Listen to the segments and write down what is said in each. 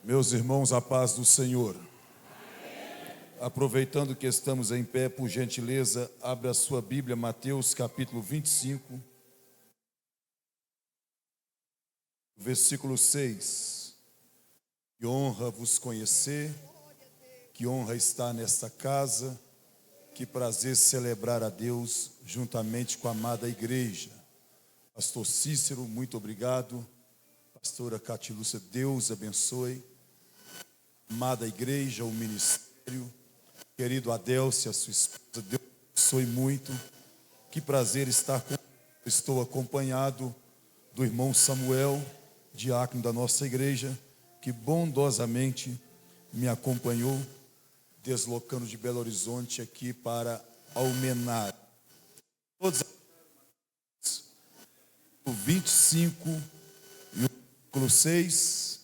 Meus irmãos, a paz do Senhor. Aproveitando que estamos em pé, por gentileza, abra a sua Bíblia, Mateus capítulo 25, versículo 6. Que honra vos conhecer, que honra estar nesta casa, que prazer celebrar a Deus juntamente com a amada igreja. Pastor Cícero, muito obrigado. Pastora Catilúcia, Deus abençoe. Amada igreja, o ministério, querido Adelcio, a sua esposa, Deus abençoe muito. Que prazer estar com você. Estou acompanhado do irmão Samuel, diácono da nossa igreja, que bondosamente me acompanhou, deslocando de Belo Horizonte aqui para Almenara. Todos o 25 e o versículo 6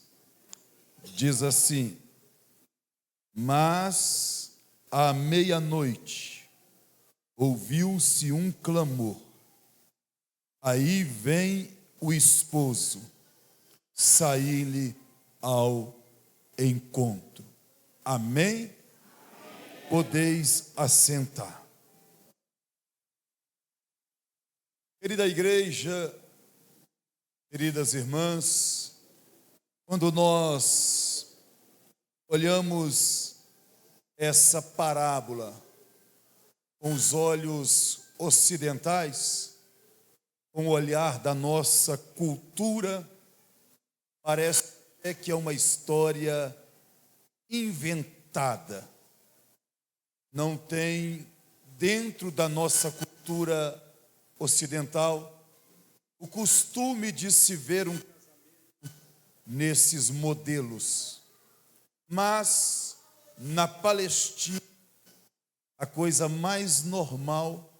diz assim: mas à meia-noite ouviu-se um clamor. Aí vem o esposo, saí-lhe ao encontro. Amém? Podeis assentar. Querida igreja, queridas irmãs, quando nós olhamos essa parábola com os olhos ocidentais, com o olhar da nossa cultura, parece que é uma história inventada. Não tem dentro da nossa cultura ocidental o costume de se ver um casamento nesses modelos. Mas na Palestina, a coisa mais normal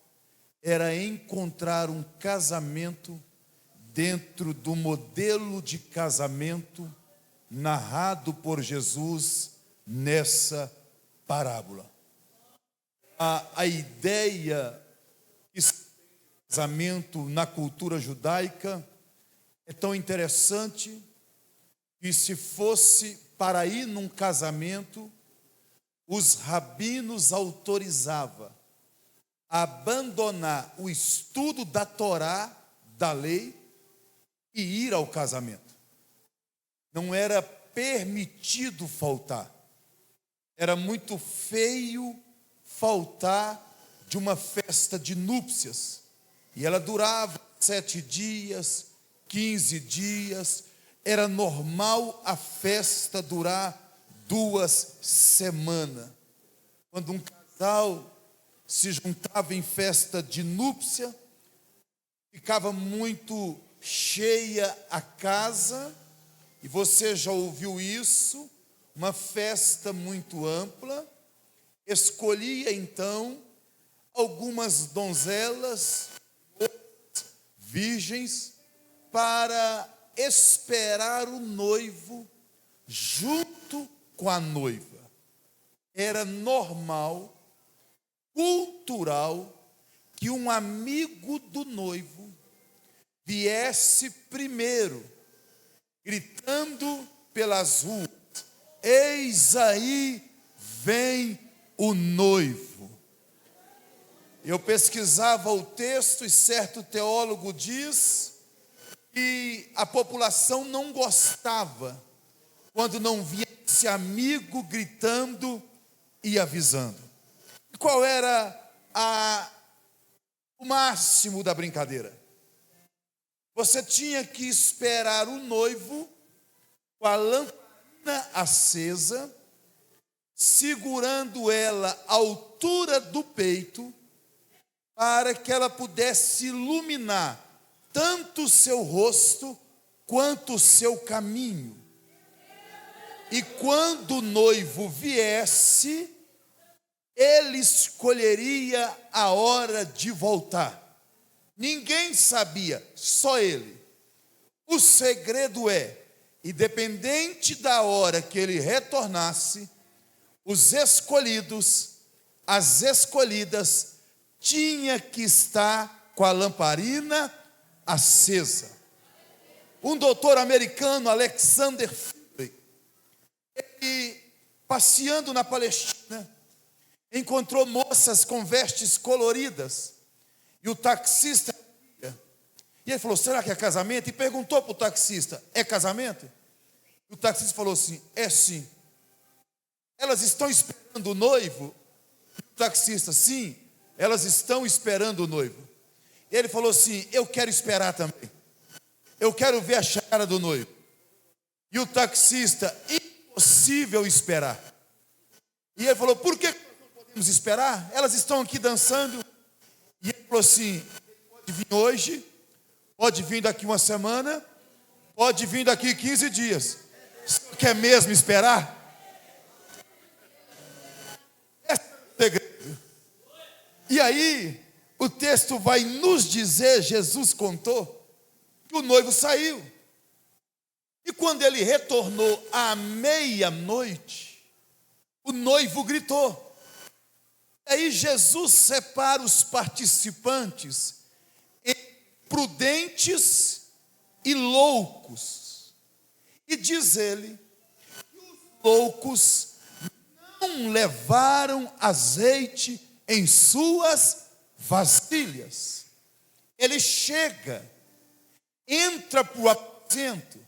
era encontrar um casamento dentro do modelo de casamento narrado por Jesus nessa parábola. A ideia de casamento na cultura judaica é tão interessante que, se fosse para ir num casamento, os rabinos autorizavam a abandonar o estudo da Torá, da lei, e ir ao casamento. Não era permitido faltar. Era muito feio faltar de uma festa de núpcias. E ela durava 7 dias, 15 dias. Era normal a festa durar 2 semanas. Quando um casal se juntava em festa de núpcia, ficava muito cheia a casa, e você já ouviu isso, uma festa muito ampla. Escolhia então algumas donzelas, virgens, para esperar o noivo junto com a noiva. Era normal, cultural, que um amigo do noivo viesse primeiro, gritando pelas ruas: eis aí vem o noivo. Eu pesquisava o texto e certo teólogo diz que a população não gostava quando não via esse amigo gritando e avisando. E qual era o máximo da brincadeira? Você tinha que esperar o noivo com a lamparina acesa, segurando ela à altura do peito, para que ela pudesse iluminar tanto o seu rosto quanto o seu caminho. E quando o noivo viesse, ele escolheria a hora de voltar. Ninguém sabia, só ele. O segredo é, independente da hora que ele retornasse, os escolhidos, as escolhidas, tinha que estar com a lamparina acesa. Um doutor americano, Alexander Findlay, passeando na Palestina, encontrou moças com vestes coloridas, e o taxista, e ele falou: será que é casamento? E perguntou para o taxista: é casamento? E o taxista falou assim: é sim. Elas estão esperando o noivo? E o taxista: sim, elas estão esperando o noivo. E ele falou assim: eu quero esperar também, eu quero ver a chegada do noivo. E o taxista: impossível esperar. E ele falou: por que não podemos esperar? Elas estão aqui dançando. E ele falou assim: pode vir hoje, pode vir daqui uma semana, pode vir daqui 15 dias. Você quer mesmo esperar? Esse é o segredo. E aí, o texto vai nos dizer, Jesus contou, que o noivo saiu. E quando ele retornou à meia-noite, o noivo gritou. Aí Jesus separa os participantes em prudentes e loucos. E diz ele que os loucos não levaram azeite em suas vasilhas. Ele chega, entra para o aposento.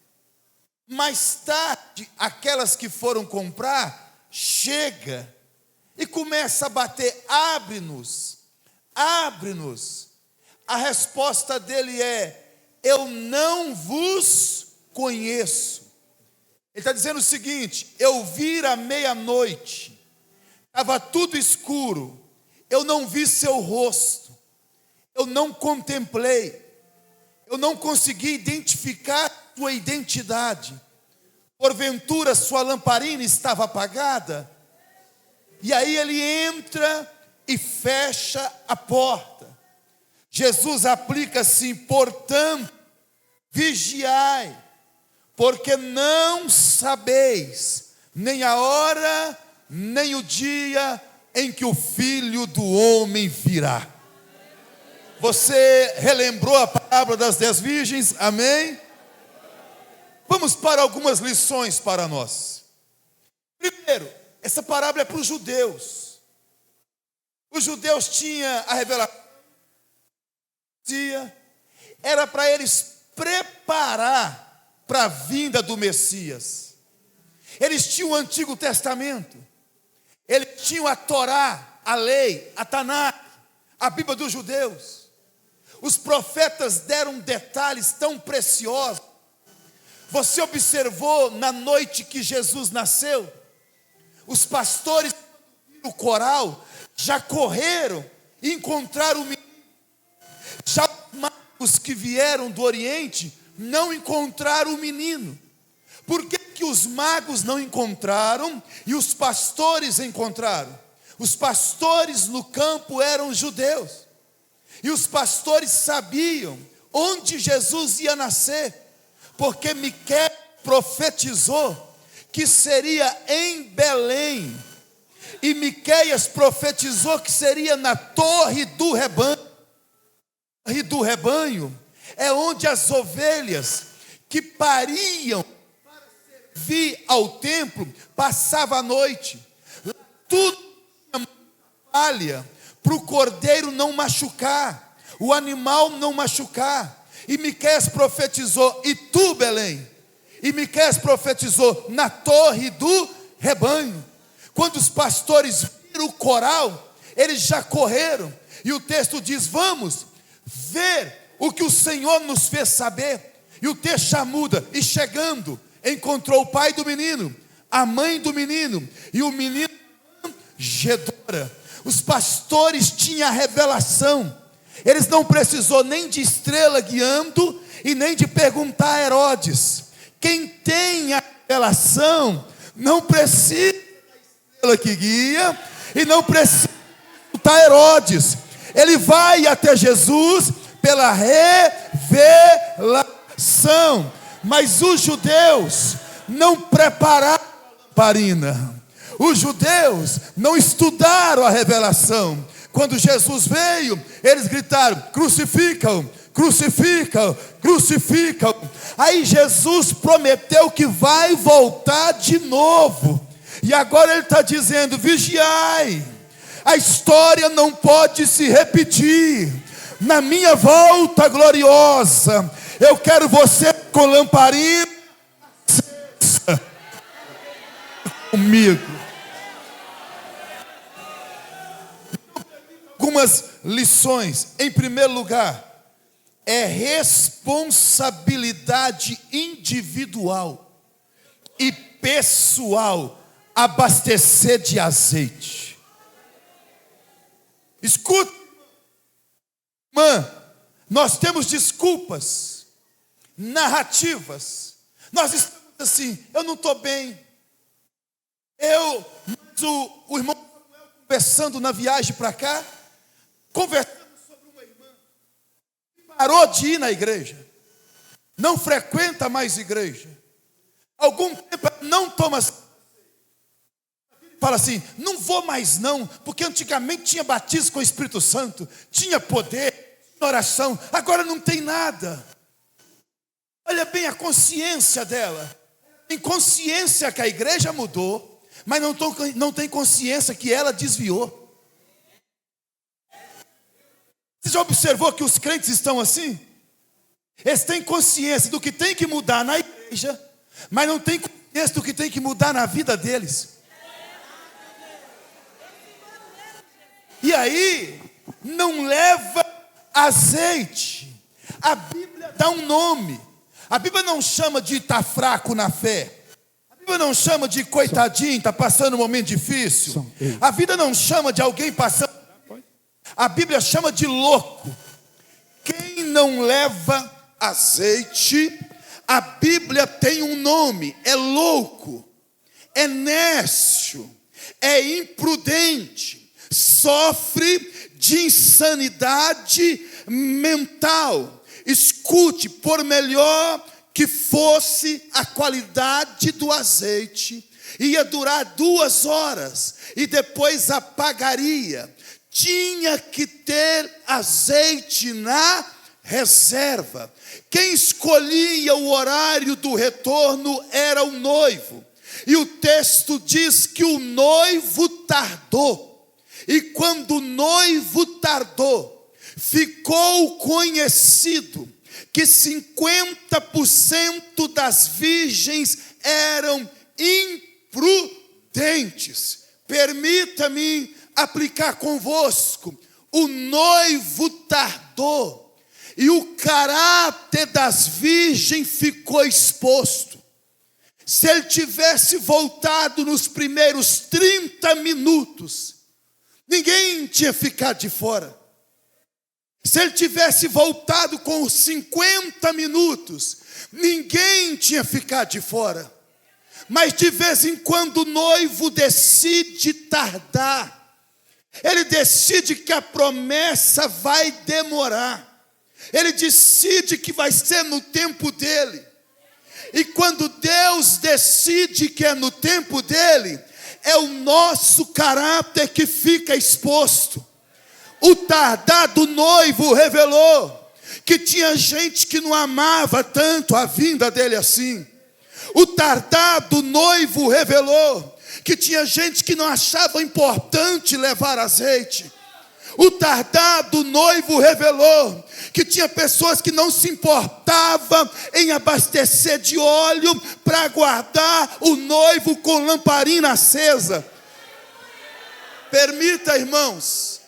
Mais tarde, aquelas que foram comprar, chega e começa a bater: abre-nos, abre-nos. A resposta dele é: eu não vos conheço. Ele está dizendo o seguinte: eu vi à meia-noite, estava tudo escuro, eu não vi seu rosto, eu não contemplei, eu não consegui identificar sua identidade. Porventura sua lamparina estava apagada? E aí ele entra e fecha a porta. Jesus aplica assim: portanto, vigiai, porque não sabeis nem a hora, nem o dia em que o Filho do Homem virá. Você relembrou a parábola das 10 virgens? Amém? Vamos para algumas lições para nós. Primeiro, essa parábola é para os judeus. Os judeus tinham a revelação, era para eles preparar para a vinda do Messias. Eles tinham o Antigo Testamento, eles tinham a Torá, a lei, a Tanakh, a Bíblia dos judeus. Os profetas deram detalhes tão preciosos. Você observou na noite que Jesus nasceu? Os pastores do coral já correram e encontraram o menino. Já os magos que vieram do Oriente não encontraram o menino. Por que os magos não encontraram e os pastores encontraram? Os pastores no campo eram judeus. E os pastores sabiam onde Jesus ia nascer, porque Miqueias profetizou que seria em Belém. E Miqueias profetizou que seria na torre do rebanho. A torre do rebanho é onde as ovelhas que pariam para servir ao templo passavam a noite. Tudo tinha palha para o cordeiro não machucar, o animal não machucar. E Miqueias profetizou: e tu, Belém? E Miqueias profetizou: na torre do rebanho. Quando os pastores viram o coral, eles já correram. E o texto diz: vamos ver o que o Senhor nos fez saber. E o texto já muda: e chegando, encontrou o pai do menino, a mãe do menino, e o menino Gedora. Os pastores tinham a revelação. Eles não precisou nem de estrela guiando e nem de perguntar a Herodes. Quem tem a revelação não precisa da estrela que guia e não precisa perguntar a Herodes. Ele vai até Jesus pela revelação. Mas os judeus não prepararam a lamparina. Os judeus não estudaram a revelação. Quando Jesus veio, eles gritaram: crucificam, crucificam, crucificam. Aí Jesus prometeu que vai voltar de novo. E agora ele está dizendo: vigiai, a história não pode se repetir. Na minha volta gloriosa, eu quero você com lamparina acesa comigo. Algumas lições. Em primeiro lugar, é responsabilidade individual e pessoal abastecer de azeite. Escuta, irmã, nós temos desculpas, narrativas. Nós estamos assim: eu não estou bem. Mas o irmão conversando na viagem para cá, conversando sobre uma irmã que parou de ir na igreja, não frequenta mais igreja, algum tempo não toma, fala assim: não vou mais não, porque antigamente tinha batismo com o Espírito Santo, tinha poder, tinha oração, agora não tem nada. Olha bem a consciência dela, tem consciência que a igreja mudou, mas não tem consciência que ela desviou. Você já observou que os crentes estão assim? Eles têm consciência do que tem que mudar na igreja, mas não têm consciência do que tem que mudar na vida deles. E aí, não leva azeite. A Bíblia dá um nome. A Bíblia não chama de estar fraco na fé. A Bíblia não chama de coitadinho, está passando um momento difícil. A vida não chama de alguém passando. A Bíblia chama de louco. Quem não leva azeite, a Bíblia tem um nome: é louco, é nécio, é imprudente, sofre de insanidade mental. Escute, por melhor que fosse a qualidade do azeite, ia durar 2 horas e depois apagaria. Tinha que ter azeite na reserva. Quem escolhia o horário do retorno era o noivo. E o texto diz que o noivo tardou. E quando o noivo tardou, ficou conhecido que 50% das virgens eram imprudentes. Permita-me aplicar convosco: o noivo tardou e o caráter das virgens ficou exposto. Se ele tivesse voltado nos primeiros 30 minutos, ninguém tinha ficado de fora. Se ele tivesse voltado com os 50 minutos, ninguém tinha ficado de fora. Mas de vez em quando o noivo decide tardar. Ele decide que a promessa vai demorar. Ele decide que vai ser no tempo dele. E quando Deus decide que é no tempo dele, é o nosso caráter que fica exposto. O tardar do noivo revelou que tinha gente que não amava tanto a vinda dele assim. O tardar do noivo revelou que tinha gente que não achava importante levar azeite. O tardar do noivo revelou que tinha pessoas que não se importavam em abastecer de óleo para aguardar o noivo com lamparina acesa. Permita, irmãos,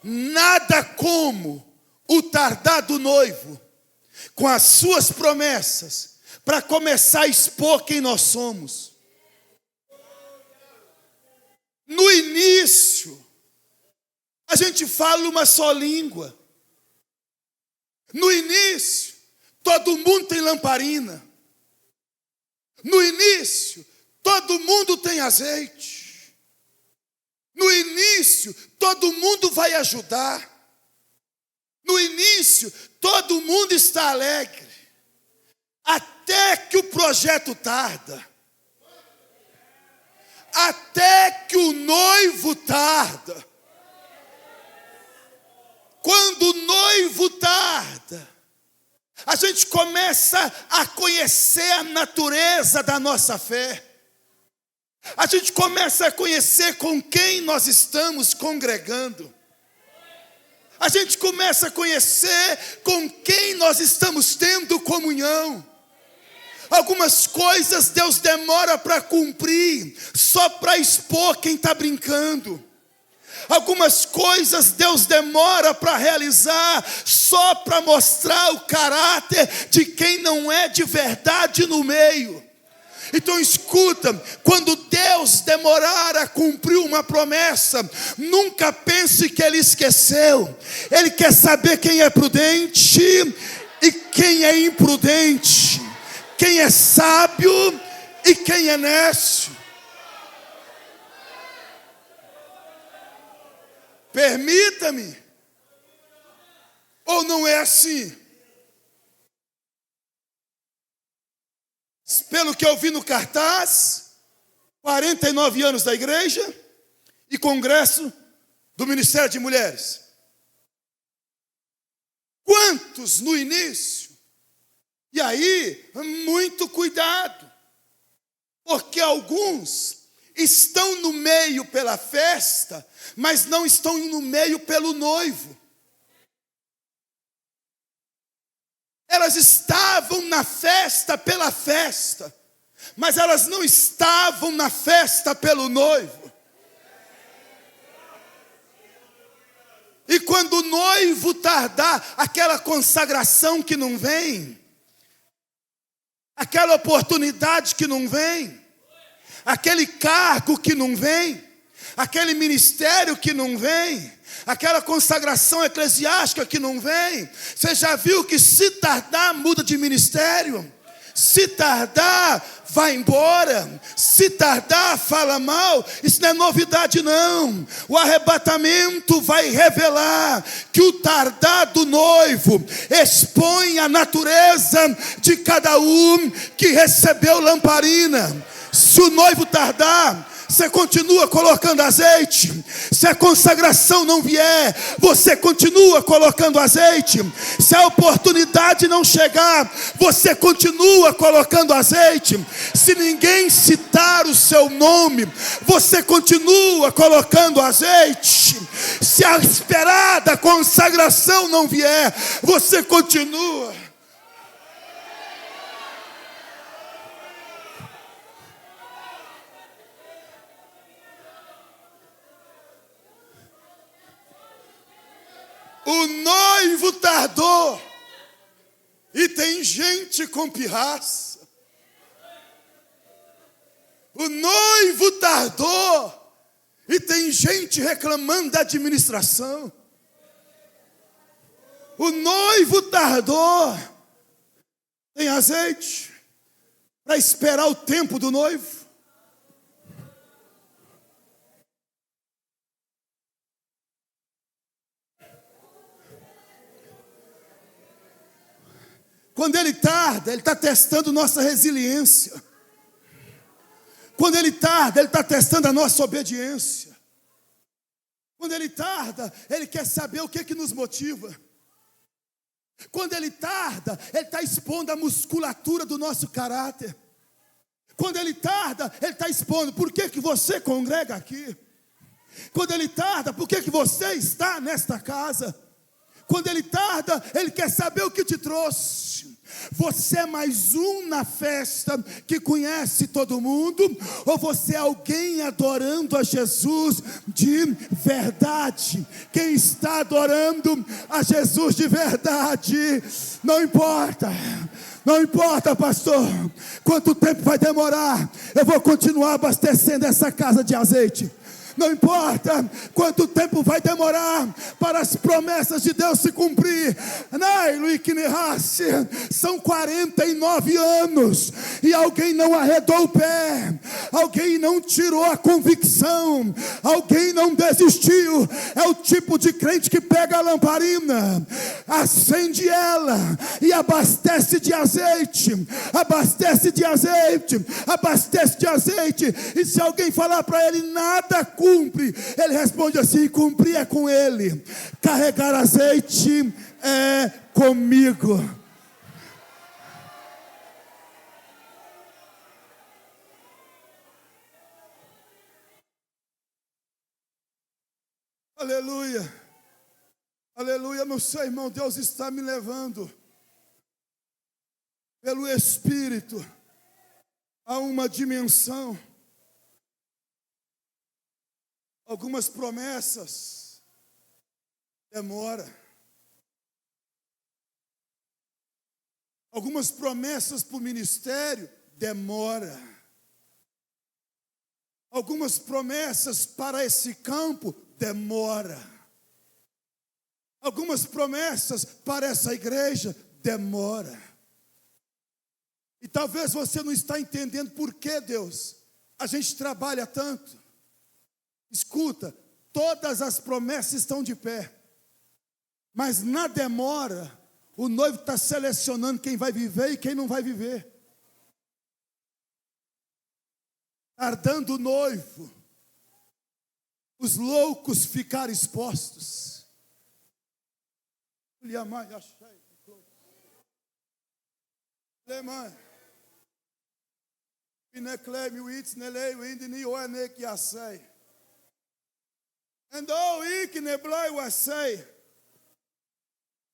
nada como o tardar do noivo com as suas promessas para começar a expor quem nós somos. No início, a gente fala uma só língua. No início, todo mundo tem lamparina. No início, todo mundo tem azeite. No início, todo mundo vai ajudar. No início, todo mundo está alegre. Até que o projeto tarda. Até que o noivo tarda. Quando o noivo tarda, a gente começa a conhecer a natureza da nossa fé. A gente começa a conhecer com quem nós estamos congregando. A gente começa a conhecer com quem nós estamos tendo comunhão. Algumas coisas Deus demora para cumprir, só para expor quem está brincando. Algumas coisas Deus demora para realizar, só para mostrar o caráter de quem não é de verdade no meio. Então escuta, quando Deus demorar a cumprir uma promessa, nunca pense que Ele esqueceu. Ele quer saber quem é prudente e quem é imprudente, quem é sábio e quem é nécio. Permita-me, ou não é assim? Pelo que eu vi no cartaz, 49 anos da igreja e congresso do Ministério de Mulheres. Quantos no início? E aí, muito cuidado, porque alguns estão no meio pela festa, mas não estão no meio pelo noivo. Elas estavam na festa pela festa, mas elas não estavam na festa pelo noivo. E quando o noivo tardar, aquela consagração que não vem, aquela oportunidade que não vem, aquele cargo que não vem, aquele ministério que não vem, aquela consagração eclesiástica que não vem. Você já viu que se tardar muda de ministério? Se tardar, vai embora. Se tardar, fala mal. Isso não é novidade não. O arrebatamento vai revelar que o tardar do noivo expõe a natureza de cada um que recebeu lamparina. Se o noivo tardar, você continua colocando azeite. Se a consagração não vier, você continua colocando azeite. Se a oportunidade não chegar, você continua colocando azeite. Se ninguém citar o seu nome, você continua colocando azeite. Se a esperada consagração não vier, você continua. O noivo tardou, e tem gente com pirraça. O noivo tardou, e tem gente reclamando da administração. O noivo tardou. Tem azeite para esperar o tempo do noivo? Quando ele tarda, ele está testando nossa resiliência. Quando ele tarda, ele está testando a nossa obediência. Quando ele tarda, ele quer saber o que nos motiva. Quando ele tarda, ele está expondo a musculatura do nosso caráter. Quando ele tarda, ele está expondo por que você congrega aqui. Quando ele tarda, por que você está nesta casa. Quando ele tarda, ele quer saber o que te trouxe. Você é mais um na festa que conhece todo mundo? Ou você é alguém adorando a Jesus de verdade? Quem está adorando a Jesus de verdade, não importa. Não importa, pastor, quanto tempo vai demorar, eu vou continuar abastecendo essa casa de azeite. Não importa quanto tempo vai demorar para as promessas de Deus se cumprir. São 49 anos e alguém não arredou o pé, alguém não tirou a convicção, alguém não desistiu. É o tipo de crente que pega a lamparina, acende ela e abastece de azeite, abastece de azeite, abastece de azeite. E se alguém falar para ele nada cumpre, ele responde assim: cumprir é com ele, carregar azeite é comigo. Aleluia. Aleluia. Não sei, irmão, Deus está me levando pelo Espírito a uma dimensão. Algumas promessas demora. Algumas promessas para o ministério demora. Algumas promessas para esse campo demora. Algumas promessas para essa igreja demora. E talvez você não está entendendo por que, Deus, a gente trabalha tanto. Escuta, todas as promessas estão de pé, mas na demora, o noivo está selecionando quem vai viver e quem não vai viver. Tardando o noivo, os loucos ficaram expostos.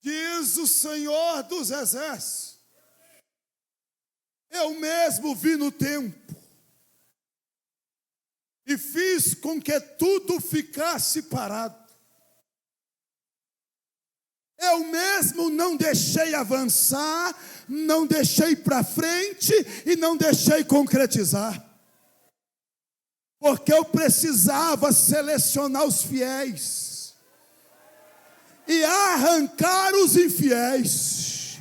Diz o Senhor dos Exércitos: eu mesmo vi no tempo e fiz com que tudo ficasse parado. Eu mesmo não deixei avançar, não deixei para frente e não deixei concretizar. Porque eu precisava selecionar os fiéis e arrancar os infiéis.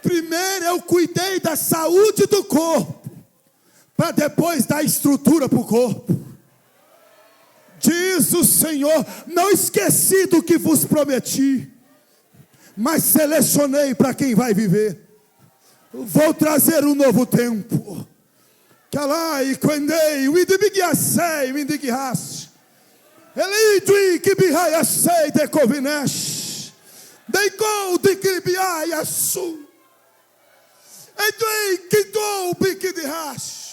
Primeiro eu cuidei da saúde do corpo, para depois dar estrutura para o corpo. Diz o Senhor: não esqueci do que vos prometi, mas selecionei para quem vai viver. Vou trazer um novo tempo. Calai, quendei, uidibigiasei, uidigias. Elidui que bihaiasei de covinesh. Deigou de que bihaiasu. Edui que dou biquidihash.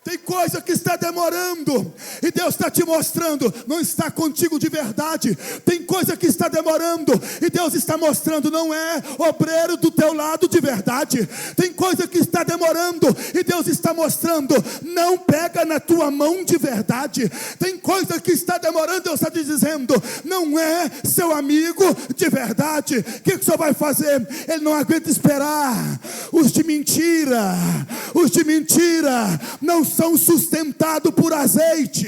Tem coisa que está demorando e Deus está te mostrando, não está contigo de verdade. Tem coisa que está demorando e Deus está mostrando, não é obreiro do teu lado de verdade. Tem coisa que está demorando e Deus está mostrando, não pega na tua mão de verdade. Tem coisa que está demorando, Deus está te dizendo, não é seu amigo de verdade. O que o Senhor vai fazer? Ele não aguenta esperar. Os de mentira não são sustentados por azeite,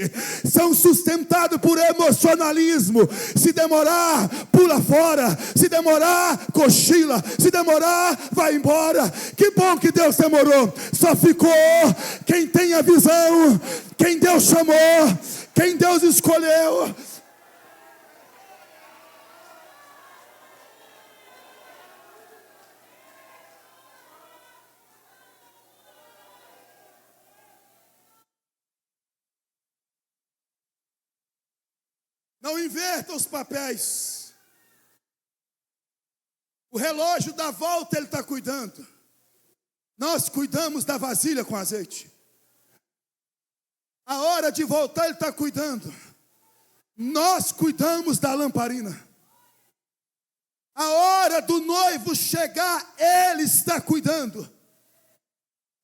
são sustentados por emocionalismo. Se demorar, pula fora. Se demorar, cochila. Se demorar, vai embora. Que bom que Deus demorou. Só ficou quem tem a visão, quem Deus chamou, quem Deus escolheu. Não inverta os papéis. O relógio da volta ele está cuidando. Nós cuidamos da vasilha com azeite. A hora de voltar ele está cuidando. Nós cuidamos da lamparina. A hora do noivo chegar, ele está cuidando.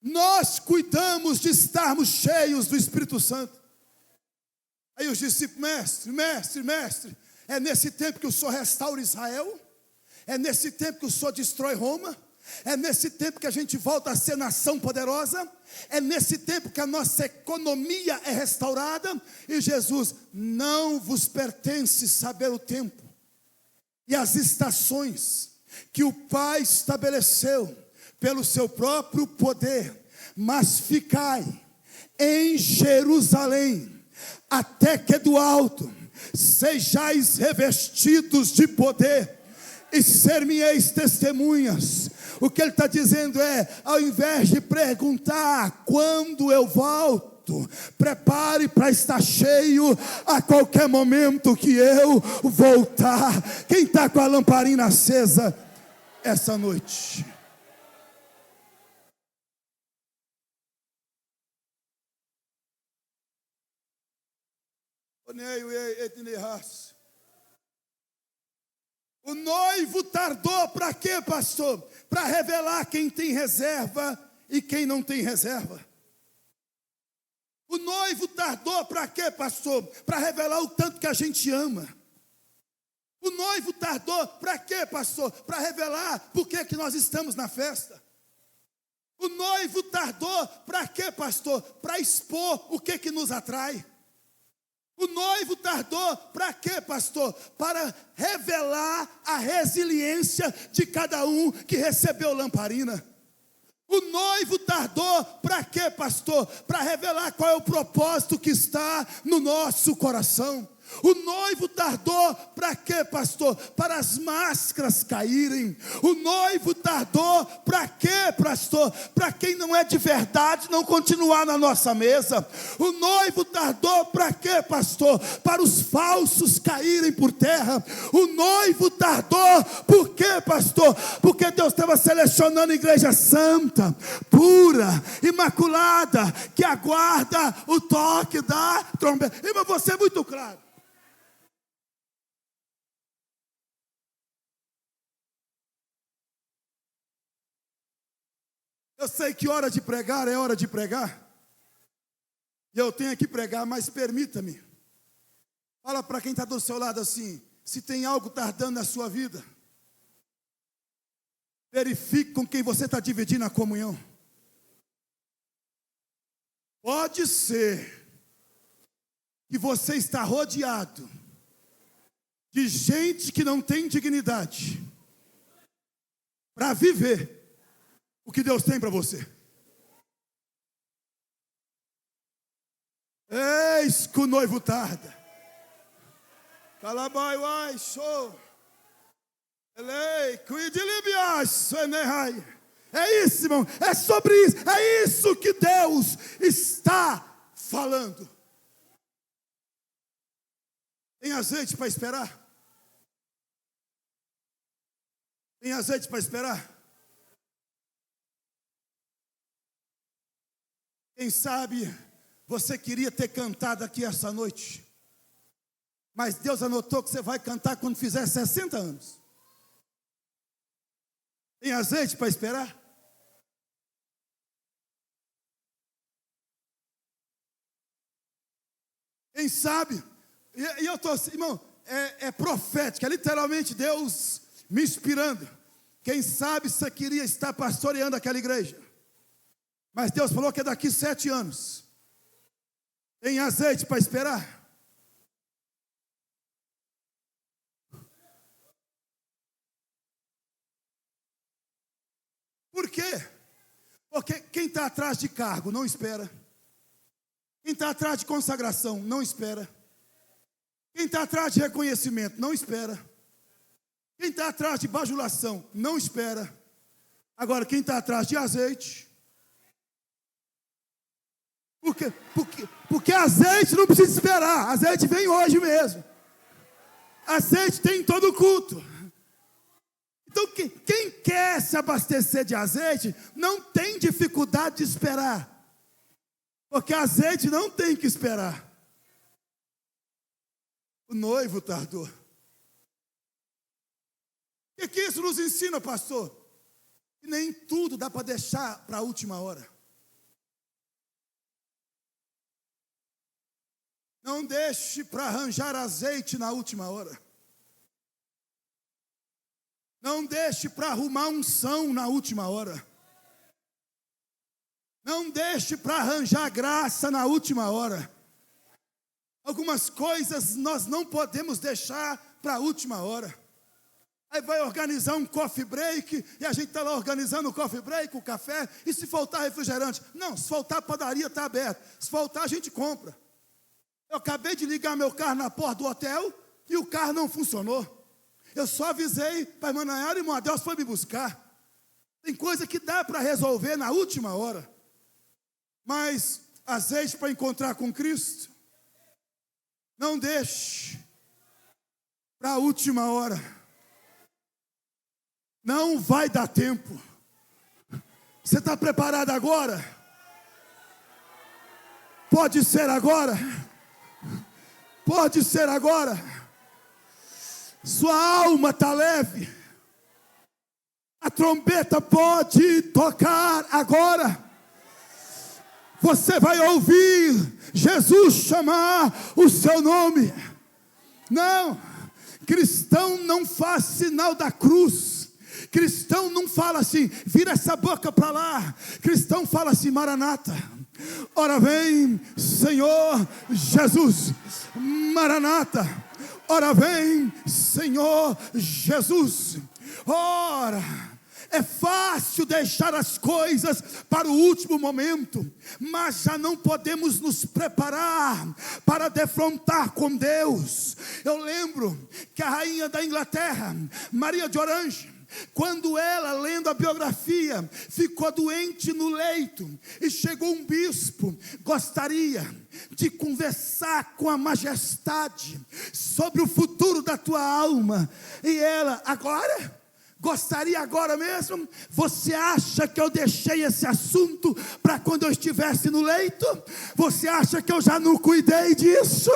Nós cuidamos de estarmos cheios do Espírito Santo. Aí os discípulos: mestre, é nesse tempo que o Senhor restaura Israel? É nesse tempo que o Senhor destrói Roma? É nesse tempo que a gente volta a ser nação poderosa? É nesse tempo que a nossa economia é restaurada? E Jesus: não vos pertence saber o tempo e as estações que o Pai estabeleceu pelo seu próprio poder, mas ficai em Jerusalém, até que do alto sejais revestidos de poder, e ser-me-eis testemunhas. O que ele está dizendo é, ao invés de perguntar quando eu volto, prepare para estar cheio a qualquer momento que eu voltar. Quem está com a lamparina acesa essa noite? O noivo tardou para quê, pastor? Para revelar quem tem reserva e quem não tem reserva. O noivo tardou para quê, pastor? Para revelar o tanto que a gente ama. O noivo tardou para quê, pastor? Para revelar por que nós estamos na festa. O noivo tardou para quê, pastor? Para expor o que nos atrai. O noivo tardou para quê, pastor? Para revelar a resiliência de cada um que recebeu lamparina. O noivo tardou para quê, pastor? Para revelar qual é o propósito que está no nosso coração. O noivo tardou para quê, pastor? Para as máscaras caírem. O noivo tardou para quê, pastor? Para quem não é de verdade não continuar na nossa mesa. O noivo tardou para quê, pastor? Para os falsos caírem por terra. O noivo tardou por quê, pastor? Porque Deus estava selecionando a igreja santa, pura, imaculada, que aguarda o toque da trombeta. Irmão, você é muito claro. Eu sei que hora de pregar é hora de pregar. E eu tenho que pregar, mas permita-me. Fala para quem está do seu lado assim: se tem algo tardando na sua vida, verifique com quem você está dividindo a comunhão. Pode ser que você está rodeado de gente que não tem dignidade para viver o que Deus tem para você. Eis que o noivo tarda. Calabai, uai, show. Elei, cuidilibias, é isso, irmão. É sobre isso. É isso que Deus está falando. Tem azeite para esperar? Tem azeite para esperar? Quem sabe você queria ter cantado aqui essa noite, mas Deus anotou que você vai cantar quando fizer 60 anos. Tem azeite para esperar? Quem sabe, e eu estou assim, irmão, é profético, é literalmente Deus me inspirando. Quem sabe você queria estar pastoreando aquela igreja, mas Deus falou que é daqui 7 anos. Tem azeite para esperar? Por quê? Porque quem está atrás de cargo não espera. Quem está atrás de consagração não espera. Quem está atrás de reconhecimento não espera. Quem está atrás de bajulação não espera. Agora, quem está atrás de azeite... Porque azeite não precisa esperar. Azeite vem hoje mesmo. Azeite tem em todo culto. Então quem quer se abastecer de azeite não tem dificuldade de esperar. Porque azeite não tem que esperar. O noivo tardou. O que isso nos ensina, pastor? Que nem tudo dá para deixar para a última hora. Não deixe para arranjar azeite na última hora. Não deixe para arrumar unção na última hora. Não deixe para arranjar graça na última hora. Algumas coisas nós não podemos deixar para a última hora. Aí vai organizar um coffee break, e a gente está lá organizando o coffee break, o café, e se faltar refrigerante? Não, se faltar a padaria está aberta. Se faltar a gente compra. Eu acabei de ligar meu carro na porta do hotel e o carro não funcionou. Eu só avisei para a irmã Nayara e o irmão Adelso foi me buscar. Tem coisa que dá para resolver na última hora. Mas azeite para encontrar com Cristo, não deixe para a última hora. Não vai dar tempo. Você está preparado agora? Pode ser agora? Pode ser agora. Sua alma está leve. A trombeta pode tocar agora. Você vai ouvir Jesus chamar o seu nome. Não, cristão não faz sinal da cruz. Cristão não fala assim, vira essa boca para lá. Cristão fala assim, Maranata. Ora vem, Senhor Jesus. Maranata. Ora vem, Senhor Jesus. Ora, é fácil deixar as coisas para o último momento, mas já não podemos nos preparar para defrontar com Deus. Eu lembro que a rainha da Inglaterra, Maria de Orange, quando ela, lendo a biografia, ficou doente no leito e chegou um bispo, gostaria de conversar com a majestade sobre o futuro da tua alma. E ela, agora? Gostaria agora mesmo? Você acha que eu deixei esse assunto para quando eu estivesse no leito? Você acha que eu já não cuidei disso?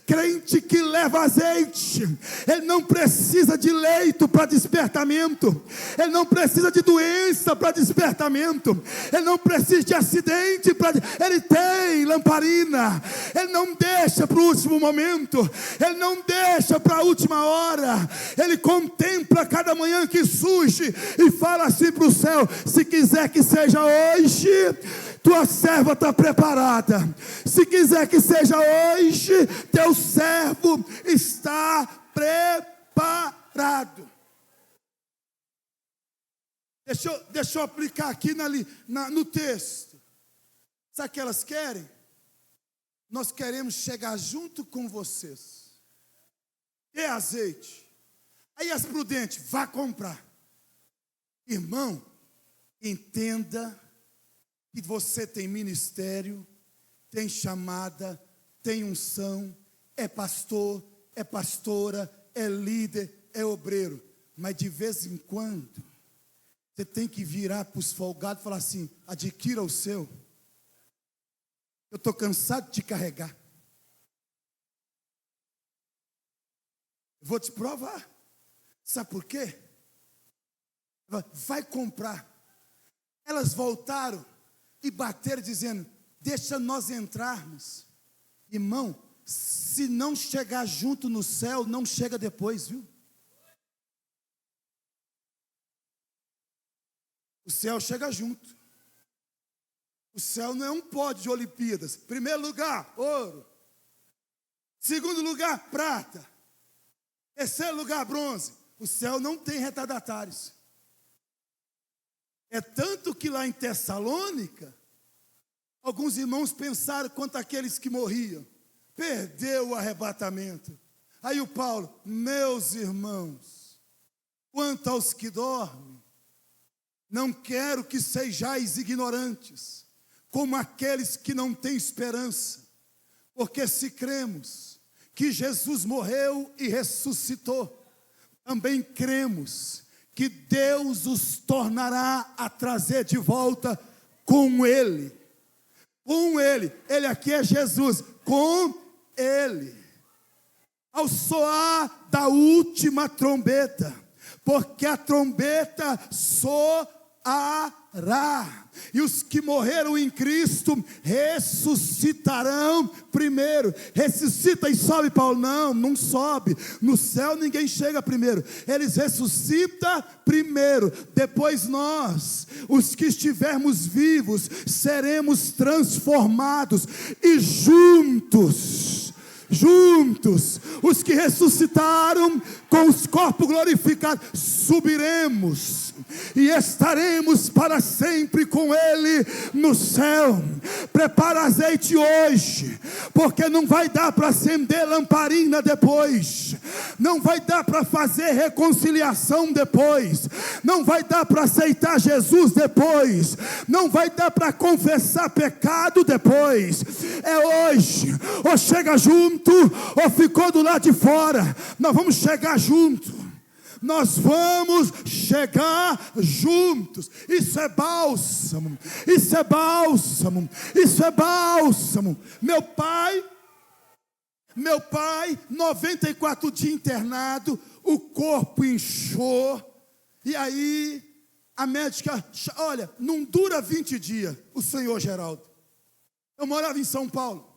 Crente que leva azeite, ele não precisa de leito para despertamento, ele não precisa de doença para despertamento, ele não precisa de acidente para... Ele tem lamparina, ele não deixa para o último momento, ele não deixa para a última hora, ele contempla cada manhã que surge e fala assim para o céu: se quiser que seja hoje, tua serva está preparada. Se quiser que seja hoje, teu servo está preparado. Deixa eu aplicar aqui no texto. Sabe o que elas querem? Nós queremos chegar junto com vocês. É azeite. Aí as prudentes, vá comprar. Irmão, entenda que você tem ministério, tem chamada, tem unção, é pastor, é pastora, é líder, é obreiro. Mas de vez em quando, você tem que virar para os folgados e falar assim: adquira o seu. Eu estou cansado de carregar. Eu vou te provar. Sabe por quê? Vai comprar. Elas voltaram e bateram dizendo: deixa nós entrarmos. Irmão, se não chegar junto no céu, não chega depois, viu? O céu chega junto. O céu não é um pódio de Olimpíadas. Primeiro lugar, ouro. Segundo lugar, prata. Terceiro lugar, bronze. O céu não tem retardatários. É tanto que lá em Tessalônica, alguns irmãos pensaram quanto àqueles que morriam. Perdeu o arrebatamento. Aí o Paulo: meus irmãos, quanto aos que dormem, não quero que sejais ignorantes, como aqueles que não têm esperança. Porque se cremos que Jesus morreu e ressuscitou, também cremos que Deus os tornará a trazer de volta com Ele. Com Ele. Ele aqui é Jesus. Com Ele. Ao soar da última trombeta. Porque a trombeta soará. E os que morreram em Cristo ressuscitarão primeiro. Ressuscita e sobe, Paulo? Não sobe. No céu ninguém chega primeiro. Eles ressuscitam primeiro. Depois nós, os que estivermos vivos, seremos transformados. E juntos, os que ressuscitaram com os corpos glorificados, subiremos e estaremos para sempre com Ele no céu. Prepara azeite hoje, porque não vai dar para acender lamparina depois, não vai dar para fazer reconciliação depois, não vai dar para aceitar Jesus depois, não vai dar para confessar pecado depois. É hoje. Ou chega junto, ou ficou do lado de fora. Nós vamos chegar junto. Nós vamos chegar juntos. Isso é bálsamo. Isso é bálsamo. Isso é bálsamo. Meu pai Meu pai, 94 dias internado, o corpo inchou. E aí, a médica, olha, não dura 20 dias, o senhor Geraldo. Eu morava em São Paulo.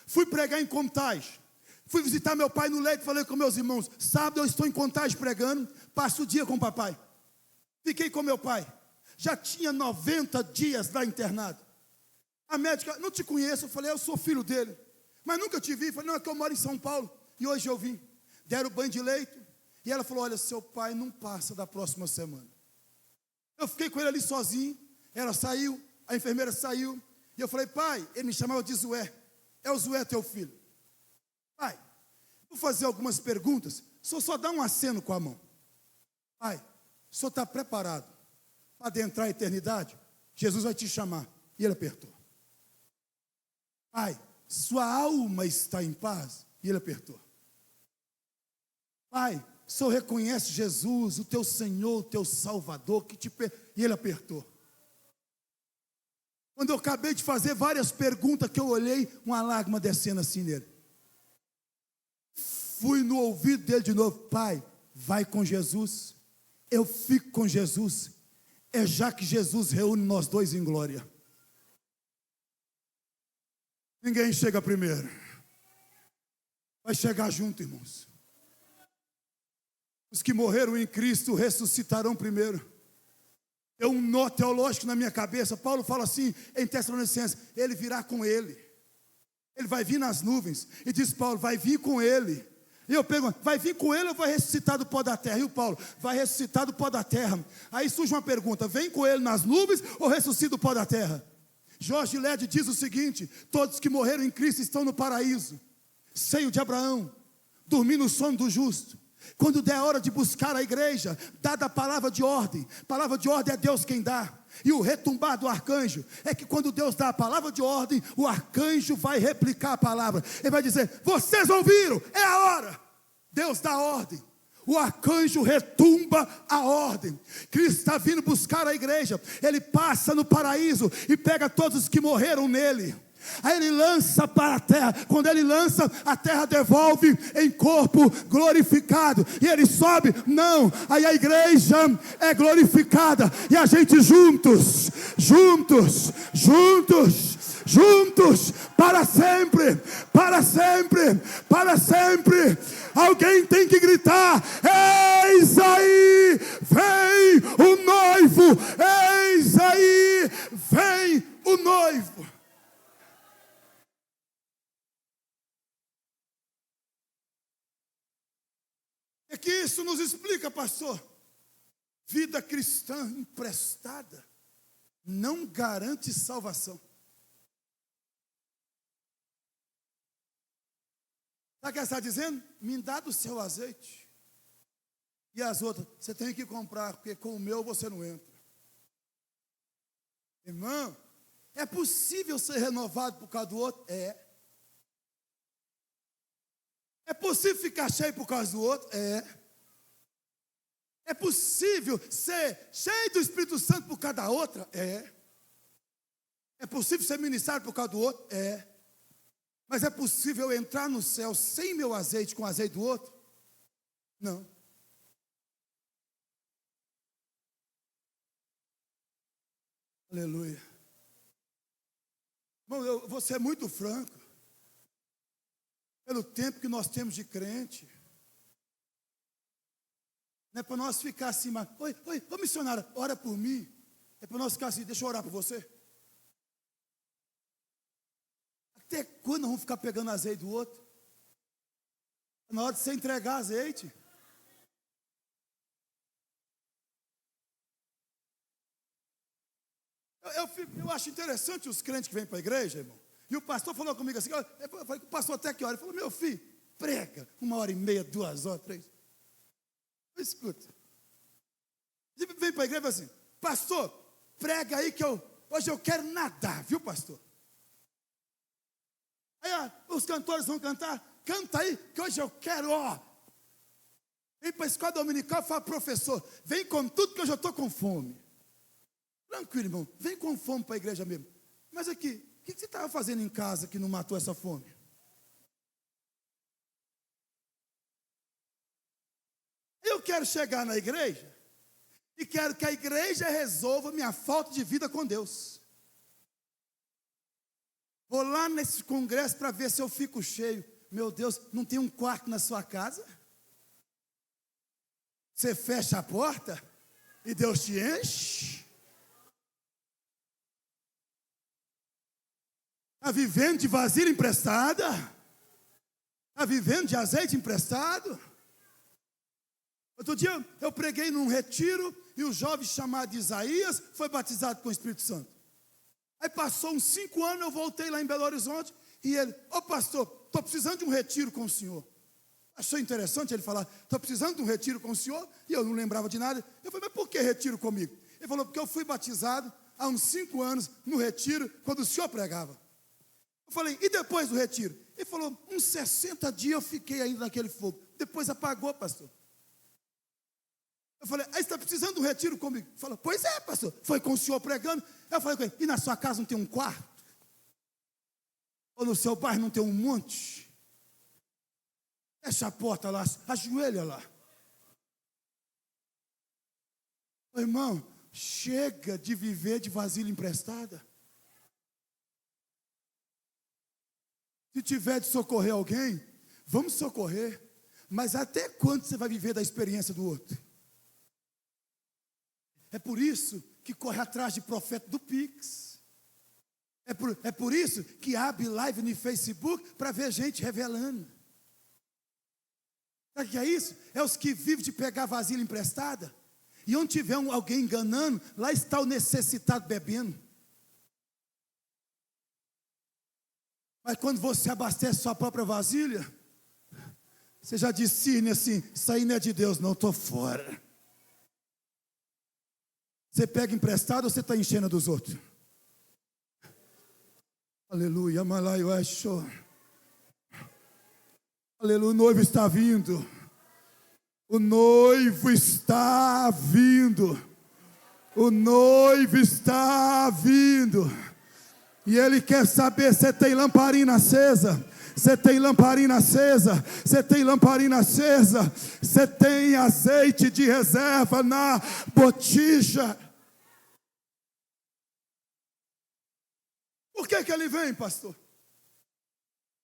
Fui pregar em Contagem. Fui visitar meu pai no leito, falei com meus irmãos, sábado eu estou em Contagem pregando, passo o dia com o papai. Fiquei com meu pai. Já tinha 90 dias lá internado. A médica, não te conheço, eu falei, eu sou filho dele. Mas nunca te vi, falei, não, é que eu moro em São Paulo. E hoje eu vim. Deram banho de leito. E ela falou, olha, seu pai não passa da próxima semana. Eu fiquei com ele ali sozinho. Ela saiu, a enfermeira saiu. E eu falei, pai, ele me chamava de Zué. É o Zué teu filho. Pai, vou fazer algumas perguntas. O senhor só dá um aceno com a mão. Pai, o senhor está preparado para adentrar a eternidade? Jesus vai te chamar. E ele apertou. Pai, sua alma está em paz? E ele apertou. Pai, o senhor reconhece Jesus, o teu Senhor, o teu Salvador, e ele apertou. Quando eu acabei de fazer várias perguntas, que eu olhei, uma lágrima descendo assim nele. Fui no ouvido dele de novo, pai, vai com Jesus, eu fico com Jesus, é já que Jesus reúne nós dois em glória. Ninguém chega primeiro, vai chegar junto, irmãos. Os que morreram em Cristo ressuscitarão primeiro. É um nó teológico na minha cabeça. Paulo fala assim em Tessalonicenses, ele virá com ele. Ele vai vir nas nuvens. E diz Paulo, vai vir com ele. E eu pergunto, vai vir com ele ou vai ressuscitar do pó da terra? E o Paulo, vai ressuscitar do pó da terra. Aí surge uma pergunta, vem com ele nas nuvens ou ressuscita do pó da terra? Jorge Led diz o seguinte, todos que morreram em Cristo estão no paraíso, seio de Abraão, dormindo no sono do justo. Quando der a hora de buscar a igreja, dada a palavra de ordem é Deus quem dá. E o retumbar do arcanjo é que quando Deus dá a palavra de ordem, o arcanjo vai replicar a palavra. Ele vai dizer, vocês ouviram, é a hora. Deus dá a ordem, o arcanjo retumba a ordem. Cristo está vindo buscar a igreja. Ele passa no paraíso e pega todos os que morreram nele. Aí ele lança para a terra. Quando ele lança, a terra devolve em corpo glorificado. E ele sobe, não. Aí a igreja é glorificada. E a gente juntos, para sempre, para sempre, para sempre. Alguém tem que gritar, eis aí, vem o noivo. Eis aí, vem o noivo. É que isso nos explica, pastor. Vida cristã emprestada não garante salvação. Sabe o que ela está dizendo? Me dá do seu azeite. E as outras, você tem que comprar, porque com o meu você não entra. Irmão, é possível ser renovado por causa do outro? É. É possível ficar cheio por causa do outro? É. É possível ser cheio do Espírito Santo por causa da outra? É. É possível ser ministrado por causa do outro? É. Mas é possível eu entrar no céu sem meu azeite, com o azeite do outro? Não. Aleluia. Bom, eu vou ser muito franco. Pelo tempo que nós temos de crente, não é para nós ficar assim, mas, oi, missionário, ora por mim. É para nós ficar assim, deixa eu orar por você. Até quando nós vamos ficar pegando azeite do outro? Na hora de você entregar azeite. Eu acho interessante os crentes que vêm para a igreja, irmão. E o pastor falou comigo assim, eu falei, o pastor até que hora? Ele falou, meu filho, prega 1h30, 2 horas, 3. Escuta. Ele vem para a igreja e fala assim, pastor, prega aí que hoje eu quero nadar, viu pastor? Aí os cantores vão cantar, canta aí que hoje eu quero, Vem para a escola dominical e fala, professor, vem com tudo que eu já estou com fome. Tranquilo, irmão, vem com fome para a igreja mesmo. Mas aqui, o que você estava fazendo em casa que não matou essa fome? quero chegar na igreja e quero que a igreja resolva minha falta de vida com Deus. Vou lá nesse congresso para ver se eu fico cheio. Meu Deus, não tem um quarto na sua casa? Você fecha a porta e Deus te enche? Está vivendo de vasilha emprestada? Está vivendo de azeite emprestado? Outro dia eu preguei num retiro e o jovem chamado Isaías foi batizado com o Espírito Santo. Aí passou uns 5 anos, eu voltei lá em Belo Horizonte e ele, pastor, estou precisando de um retiro com o senhor. Achou interessante ele falar, estou precisando de um retiro com o senhor, e eu não lembrava de nada. Eu falei, mas por que retiro comigo? Ele falou, porque eu fui batizado há uns 5 anos no retiro, quando o senhor pregava. Eu falei, e depois do retiro? Ele falou, uns 60 dias eu fiquei ainda naquele fogo, depois apagou, pastor. Eu falei, aí você está precisando de um retiro comigo? Ele falou, pois é, pastor, foi com o senhor pregando. Eu falei com ele, e na sua casa não tem um quarto? Ou no seu bairro não tem um monte? Fecha a porta lá, ajoelha lá. Ô, irmão, chega de viver de vasilha emprestada. Se tiver de socorrer alguém, vamos socorrer. Mas até quando você vai viver da experiência do outro? É por isso que corre atrás de profeta do Pix. É por isso que abre live no Facebook para ver gente revelando. Sabe o que é isso? É os que vivem de pegar vasilha emprestada. E onde tiver alguém enganando, lá está o necessitado bebendo. Mas quando você abastece sua própria vasilha, você já discerne assim, isso aí não é de Deus não, estou fora. Você pega emprestado ou você está enchendo dos outros? Aleluia, malaio acho. Aleluia, o noivo está vindo. O noivo está vindo. O noivo está vindo. E ele quer saber se tem lamparina acesa. Você tem lamparina acesa? Você tem lamparina acesa? Você tem azeite de reserva na botija? Por que ele vem, pastor?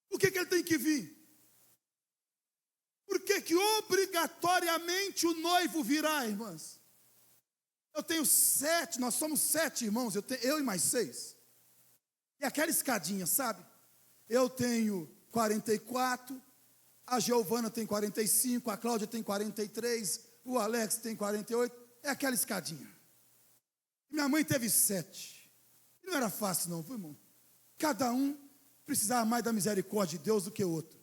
Por que ele tem que vir? Por que obrigatoriamente o noivo virá, irmãs? Eu tenho 7, nós somos 7 irmãos, eu e mais 6. E aquela escadinha, sabe? Eu tenho 44, a Giovana tem 45, a Cláudia tem 43, o Alex tem 48, é aquela escadinha. Minha mãe teve 7. Não era fácil não, viu, irmão? Cada um precisava mais da misericórdia de Deus do que o outro.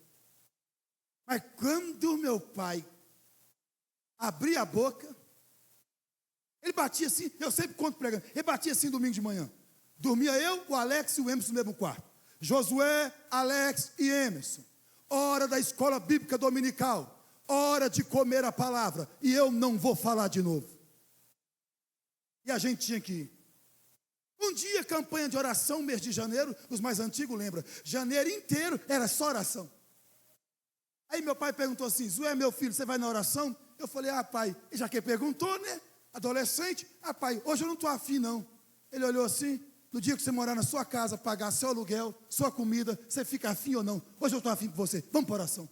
Mas quando meu pai abria a boca, ele batia assim, eu sempre conto pregando, ele batia assim domingo de manhã. Dormia eu, o Alex e o Emerson no mesmo quarto. Josué, Alex e Emerson. Hora da escola bíblica dominical. Hora de comer a palavra. E eu não vou falar de novo. E a gente tinha que ir. Um dia, campanha de oração, mês de janeiro, os mais antigos lembram. Janeiro inteiro era só oração. Aí meu pai perguntou assim, Zué, meu filho, você vai na oração? Eu falei, pai, já que perguntou, né? Adolescente, pai, hoje eu não estou afim não. Ele olhou assim, no dia que você morar na sua casa, pagar seu aluguel, sua comida, você fica afim ou não? Hoje eu estou afim com você, vamos para a oração.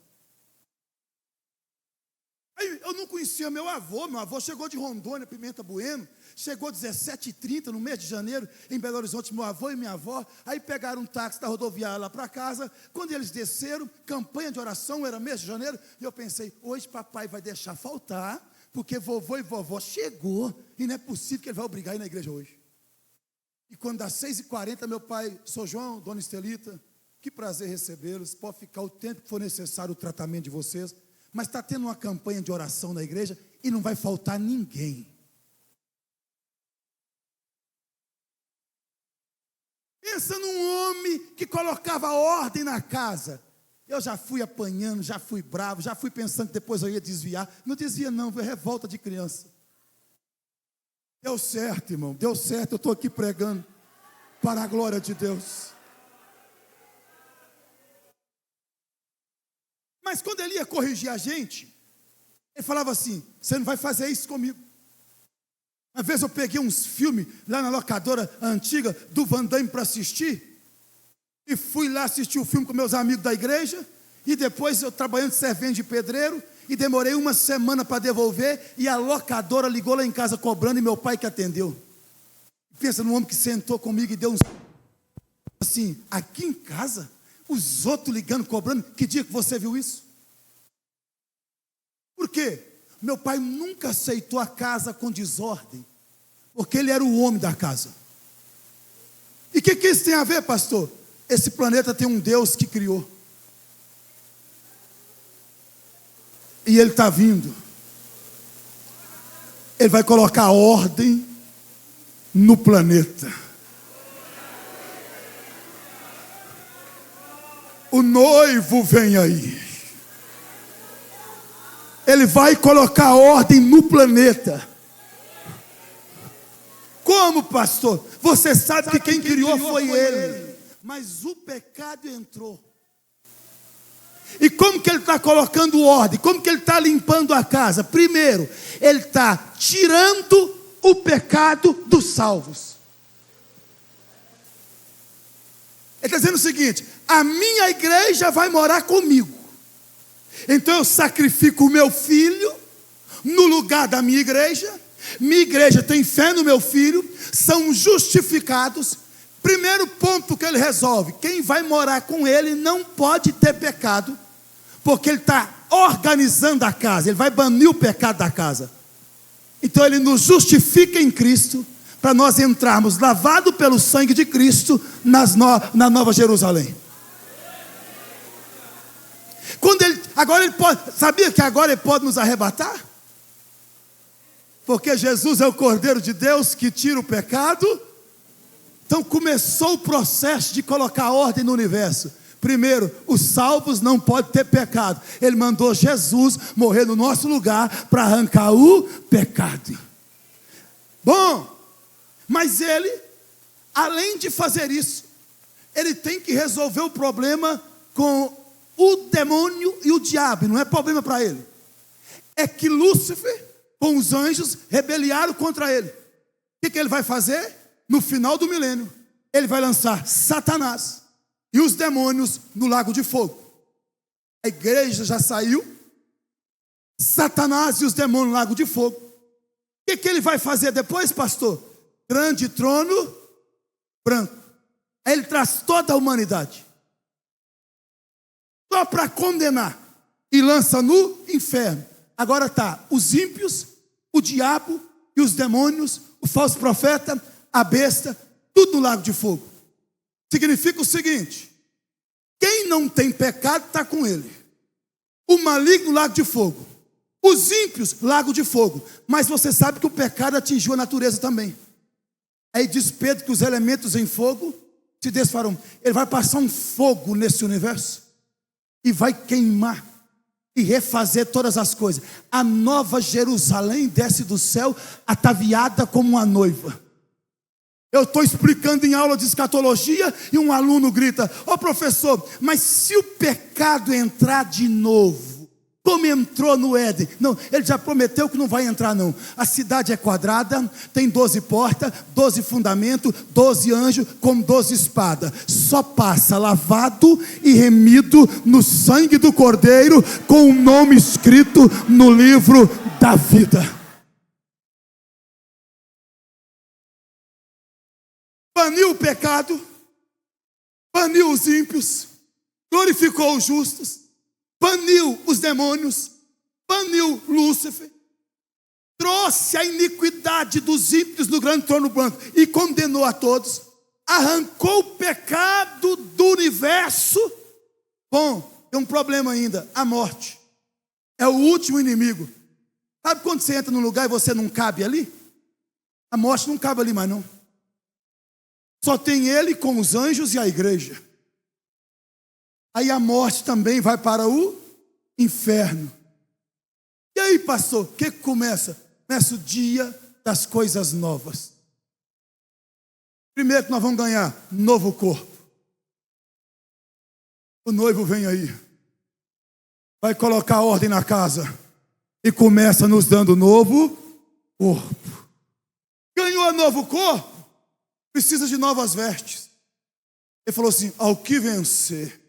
Aí eu não conhecia meu avô chegou de Rondônia, Pimenta Bueno, chegou 17h30 no mês de janeiro, em Belo Horizonte, meu avô e minha avó, aí pegaram um táxi da rodoviária lá para casa, quando eles desceram, campanha de oração, era mês de janeiro, e eu pensei, hoje papai vai deixar faltar, porque vovô e vovó chegou, e não é possível que ele vai obrigar a ir na igreja hoje. E quando dá 6h40, meu pai, sou João, dona Estelita, que prazer recebê-los, pode ficar o tempo que for necessário o tratamento de vocês, mas está tendo uma campanha de oração na igreja e não vai faltar ninguém. Pensa num homem que colocava ordem na casa. Eu já fui apanhando, já fui bravo, já fui pensando que depois eu ia desviar. Não desvia não, foi revolta de criança. Deu certo, irmão, deu certo, eu estou aqui pregando para a glória de Deus. Mas quando ele ia corrigir a gente, Ele falava assim: você não vai fazer isso comigo. Uma vez eu peguei uns filmes lá na locadora antiga do Van Damme para assistir, e fui lá assistir o filme com meus amigos da igreja, e depois eu trabalhando de servente de pedreiro, e demorei uma semana para devolver, e a locadora ligou lá em casa cobrando, e meu pai que atendeu. Pensa num homem que sentou comigo e deu uns... assim, aqui em casa, os outros ligando, cobrando. Que dia que você viu isso? Por quê? Meu pai nunca aceitou a casa com desordem, porque ele era o homem da casa. E o que isso tem a ver, pastor? Esse planeta tem um Deus que criou, e Ele está vindo. Ele vai colocar ordem no planeta. O noivo vem aí. Ele vai colocar ordem no planeta. Como, pastor? Você sabe que quem criou foi Ele, mas o pecado entrou. E como que Ele está colocando ordem? Como que Ele está limpando a casa? Primeiro, Ele está tirando o pecado dos salvos. Ele está dizendo o seguinte: a minha igreja vai morar comigo. Então eu sacrifico o meu filho no lugar da minha igreja. Minha igreja tem fé no meu filho, são justificados. Primeiro ponto que ele resolve: quem vai morar com ele não pode ter pecado, porque ele está organizando a casa, ele vai banir o pecado da casa. Então ele nos justifica em Cristo, para nós entrarmos lavados pelo sangue de Cristo na Nova Jerusalém. Agora ele pode, sabia que agora ele pode nos arrebatar? Porque Jesus é o Cordeiro de Deus que tira o pecado. Então começou o processo de colocar ordem no universo. Primeiro, os salvos não podem ter pecado. Ele mandou Jesus morrer no nosso lugar para arrancar o pecado. Bom, mas ele, além de fazer isso, ele tem que resolver o problema com o demônio e o diabo. Não é problema para ele. É que Lúcifer, com os anjos, rebeliaram contra ele. O que ele vai fazer? No final do milênio, ele vai lançar Satanás e os demônios no lago de fogo. A igreja já saiu, Satanás e os demônios no lago de fogo. O que ele vai fazer depois, pastor? Grande trono branco. Aí ele traz toda a humanidade, só para condenar, e lança no inferno. Agora está os ímpios, o diabo e os demônios, o falso profeta, a besta, tudo no lago de fogo. Significa o seguinte: quem não tem pecado está com ele. O maligno, lago de fogo. Os ímpios, lago de fogo. Mas você sabe que o pecado atingiu a natureza também. Aí diz Pedro que os elementos em fogo se desfarão. Ele vai passar um fogo nesse universo e vai queimar e refazer todas as coisas. A nova Jerusalém desce do céu ataviada como uma noiva. Eu estou explicando em aula de escatologia e um aluno grita: ô professor, mas se o pecado entrar de novo, como entrou no Éden? Não, ele já prometeu que não vai entrar não. A cidade é quadrada, tem 12 portas, 12 fundamentos, 12 anjos com 12 espadas. Só passa lavado e remido no sangue do Cordeiro, com o nome escrito no livro da vida. Baniu o pecado, baniu os ímpios, glorificou os justos, baniu os demônios, baniu Lúcifer, trouxe a iniquidade dos ímpios no grande trono branco e condenou a todos, arrancou o pecado do universo. Bom, tem um problema ainda: a morte é o último inimigo. Sabe quando você entra num lugar e você não cabe ali? A morte não cabe ali mais não. Só tem ele com os anjos e a igreja. Aí a morte também vai para o inferno. E aí, pastor, o que começa? Começa o dia das coisas novas. Primeiro que nós vamos ganhar novo corpo. O noivo vem aí, vai colocar ordem na casa. e começa nos dando novo corpo. Ganhou novo corpo, precisa de novas vestes. Ele falou assim: ao que vencer,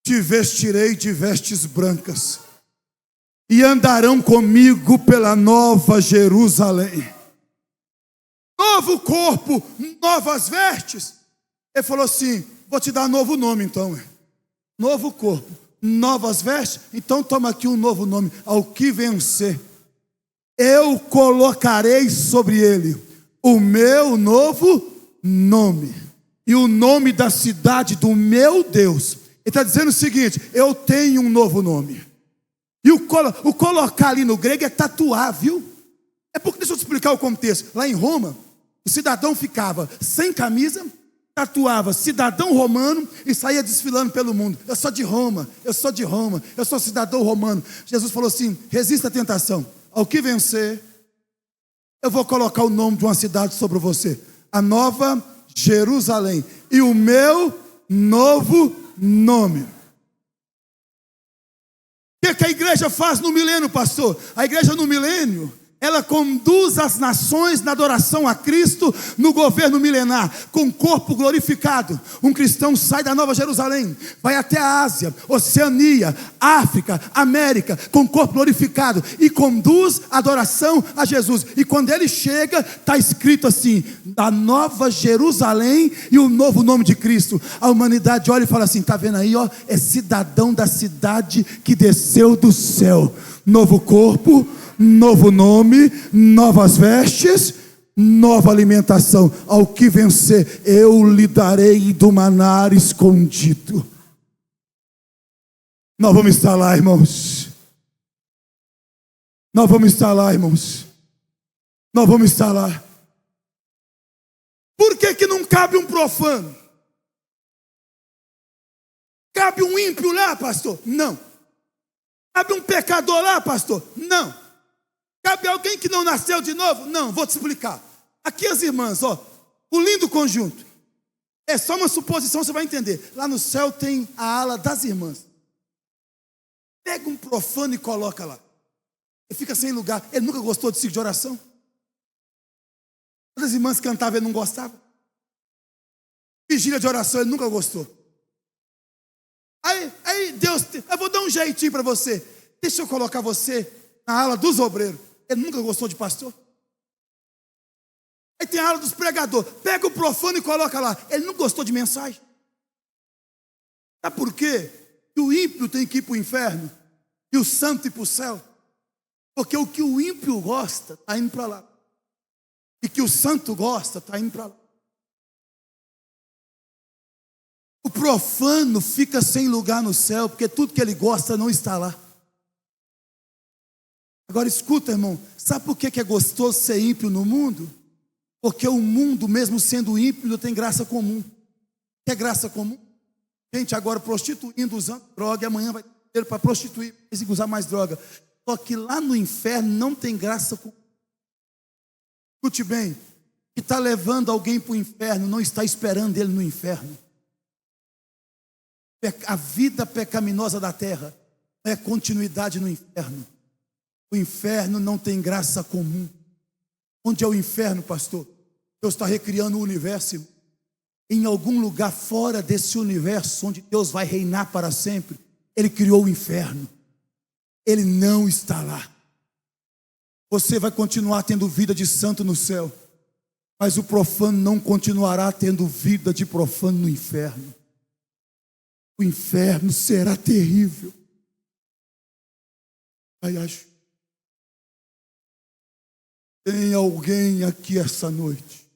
te vestirei de vestes brancas, e andarão comigo pela nova Jerusalém. Novo corpo, novas vestes. Ele falou assim: vou te dar novo nome então. Novo corpo, novas vestes. Então toma aqui um novo nome. Ao que vencer, eu colocarei sobre ele o meu novo nome, e o nome da cidade do meu Deus. Ele está dizendo o seguinte: eu tenho um novo nome. E o colocar ali no grego é tatuar, viu? É porque, deixa eu te explicar o contexto. Lá em Roma, o cidadão ficava sem camisa, tatuava cidadão romano e saía desfilando pelo mundo. Eu sou de Roma, eu sou de Roma, eu sou cidadão romano. Jesus falou assim: resista à tentação. Ao que vencer, eu vou colocar o nome de uma cidade sobre você, a nova Jerusalém, e o meu novo nome. O que a igreja faz no milênio, pastor? A igreja no milênio, ela conduz as nações na adoração a Cristo no governo milenar, com corpo glorificado. Um cristão sai da Nova Jerusalém, vai até a Ásia, Oceania, África, América, com corpo glorificado, e conduz a adoração a Jesus. E quando ele chega, está escrito assim: da Nova Jerusalém e o novo nome de Cristo. A humanidade olha e fala assim: está vendo aí, ó, é cidadão da cidade que desceu do céu. Novo corpo, novo nome, novas vestes, nova alimentação. Ao que vencer, eu lhe darei do maná escondido. Nós vamos estar lá, irmãos. Nós vamos estar lá, irmãos. Nós vamos estar lá. Por que não cabe um profano? Cabe um ímpio lá, pastor? Não. Cabe um pecador lá, pastor? Não. Cabe alguém que não nasceu de novo? Não, vou te explicar. Aqui as irmãs, ó, o lindo conjunto. É só uma suposição, você vai entender. Lá no céu tem a ala das irmãs. Pega um profano e coloca lá. Ele fica sem lugar. Ele nunca gostou de ciclo de oração? As irmãs cantavam, ele não gostava. Vigília de oração, ele nunca gostou. Aí Deus, eu vou dar um jeitinho para você. Deixa eu colocar você na ala dos obreiros. Ele nunca gostou de pastor. Aí tem a ala dos pregadores. Pega o profano e coloca lá. Ele não gostou de mensagem. Sabe por quê? Que o ímpio tem que ir para o inferno e o santo ir para o céu. Porque o que o ímpio gosta está indo para lá, e que o santo gosta está indo para lá. O profano fica sem lugar no céu, porque tudo que ele gosta não está lá. Agora escuta, irmão, sabe por que é gostoso ser ímpio no mundo? Porque o mundo, mesmo sendo ímpio, não tem graça comum. Que é graça comum? Gente agora prostituindo, usando droga, e amanhã vai ter para prostituir e usar mais droga. Só que lá no inferno não tem graça comum. Escute bem, que está levando alguém para o inferno não está esperando ele no inferno. A vida pecaminosa da terra é continuidade no inferno. O inferno não tem graça comum. Onde é o inferno, pastor? Deus está recriando o universo. Em algum lugar fora desse universo, onde Deus vai reinar para sempre, Ele criou o inferno. Ele não está lá. Você vai continuar tendo vida de santo no céu, mas o profano não continuará tendo vida de profano no inferno. O inferno será terrível. Ai, acho. Tem alguém aqui essa noite?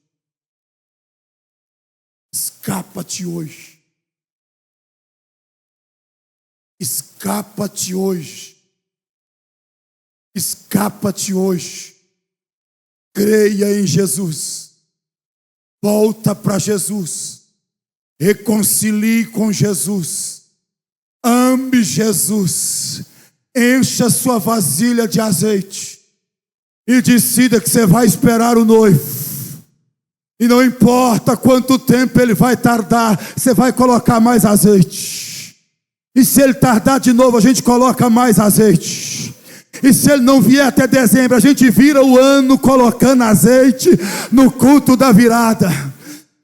Escapa-te hoje. Escapa-te hoje. Escapa-te hoje. Creia em Jesus. Volta para Jesus. Reconcilie com Jesus. Ame Jesus. Encha sua vasilha de azeite. E decida que você vai esperar o noivo. E não importa quanto tempo ele vai tardar, você vai colocar mais azeite. E se ele tardar de novo, a gente coloca mais azeite. E se ele não vier até dezembro, a gente vira o ano colocando azeite no culto da virada.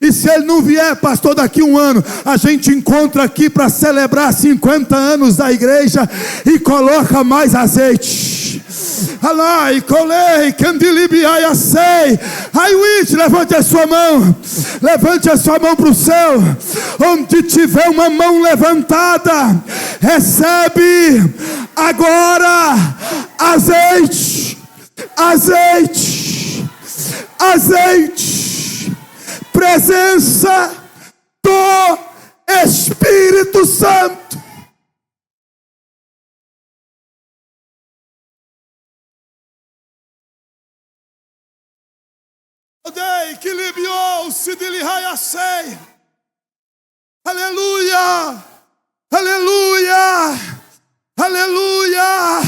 E se ele não vier, pastor, daqui um ano, a gente encontra aqui para celebrar 50 anos da igreja e coloca mais azeite. Alai, colei, candilibiai, assei. Aiuit, levante a sua mão. Levante a sua mão para o céu. Onde tiver uma mão levantada, recebe agora azeite, azeite, azeite. Presença do Espírito Santo. Aleluia, aleluia, aleluia,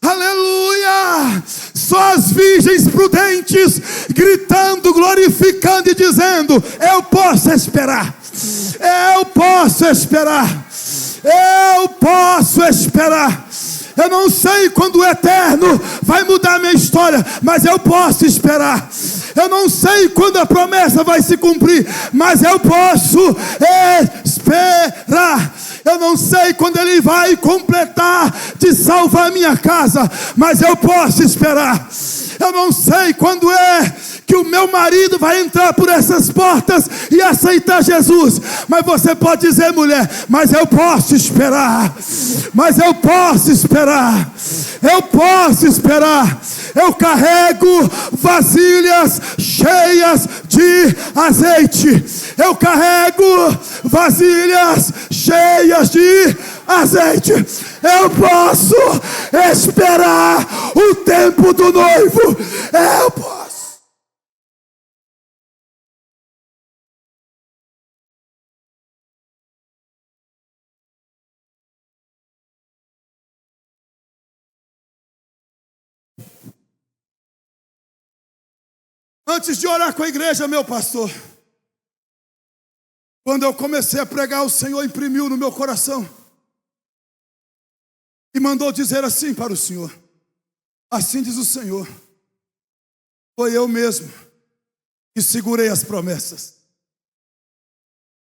aleluia. Só as virgens prudentes gritando, glorificando e dizendo: eu posso esperar, eu posso esperar, eu posso esperar. Eu não sei quando o eterno vai mudar a minha história, mas eu posso esperar. Eu não sei quando a promessa vai se cumprir, mas eu posso esperar. Eu não sei quando ele vai completar de salvar a minha casa, mas eu posso esperar. Eu não sei quando é que o meu marido vai entrar por essas portas e aceitar Jesus, mas você pode dizer, mulher: mas eu posso esperar, mas eu posso esperar, eu posso esperar. Eu carrego vasilhas cheias de azeite, eu carrego vasilhas cheias de azeite. Eu posso esperar o tempo do noivo, eu posso. Antes de orar com a igreja, meu pastor, quando eu comecei a pregar, o Senhor imprimiu no meu coração e mandou dizer assim para o Senhor: assim diz o Senhor, foi eu mesmo que segurei as promessas,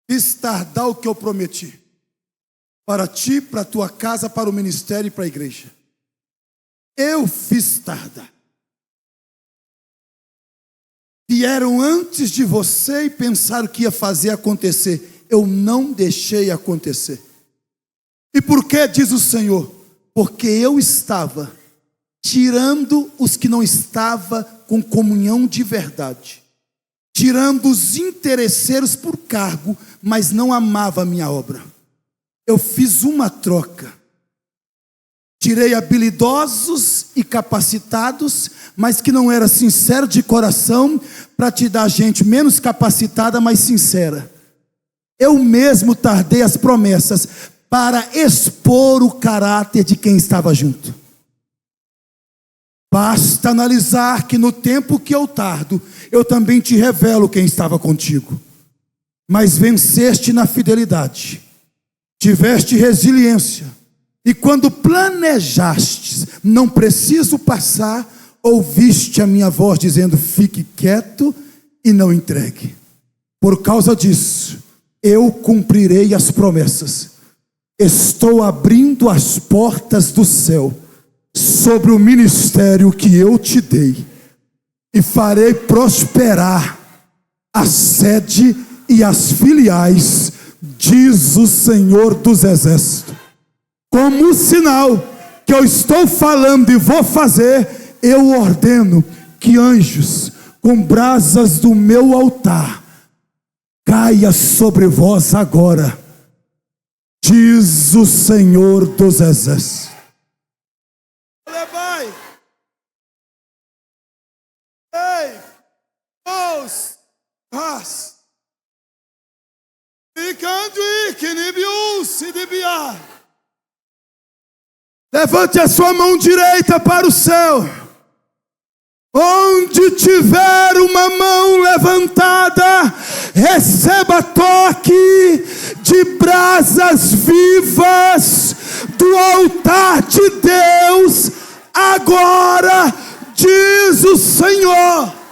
fiz tardar o que eu prometi para ti, para a tua casa, para o ministério e para a igreja. Eu fiz tardar. Vieram antes de você e pensaram que ia fazer acontecer. Eu não deixei acontecer. E por que, diz o Senhor? Porque eu estava tirando os que não estavam com comunhão de verdade, tirando os interesseiros por cargo, mas não amava a minha obra. Eu fiz uma troca. Tirei habilidosos e capacitados, mas que não era sincero de coração, para te dar gente menos capacitada, mas sincera. Eu mesmo tardei as promessas para expor o caráter de quem estava junto. Basta analisar que no tempo que eu tardo, eu também te revelo quem estava contigo. Mas venceste na fidelidade, tiveste resiliência, e quando planejaste, não preciso passar, ouviste a minha voz dizendo: fique quieto e não entregue. Por causa disso, eu cumprirei as promessas. Estou abrindo as portas do céu sobre o ministério que eu te dei, e farei prosperar a sede e as filiais, diz o Senhor dos Exércitos. Como um sinal que eu estou falando e vou fazer, eu ordeno que anjos com brasas do meu altar caia sobre vós agora, diz o Senhor dos Exércitos. Levante a sua mão direita para o céu. Onde tiver uma mão levantada, receba toque de brasas vivas do altar de Deus agora, diz o Senhor.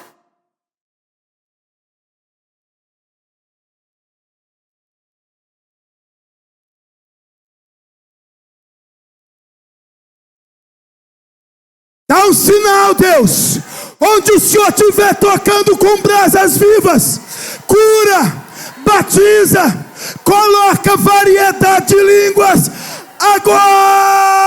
Dá um sinal, Deus, onde o Senhor estiver tocando com brasas vivas, cura, batiza, coloca variedade de línguas, agora.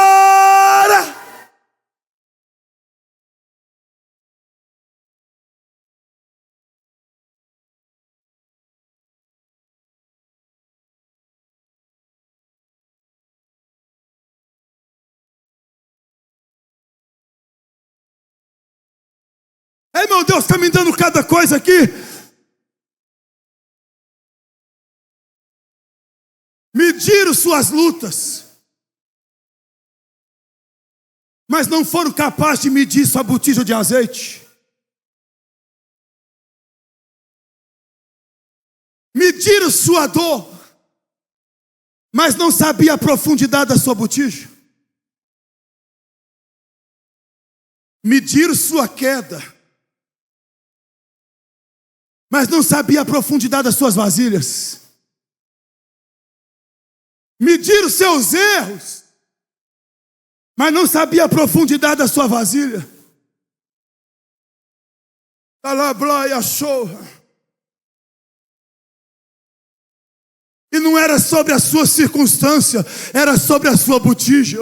Ei, meu Deus, está me dando cada coisa aqui. Mediram suas lutas, mas não foram capazes de medir sua botija de azeite. Mediram sua dor, mas não sabia a profundidade da sua botija. Mediram sua queda, mas não sabia a profundidade das suas vasilhas. Mediram seus erros, mas não sabia a profundidade da sua vasilha. E não era sobre a sua circunstância, era sobre a sua botija.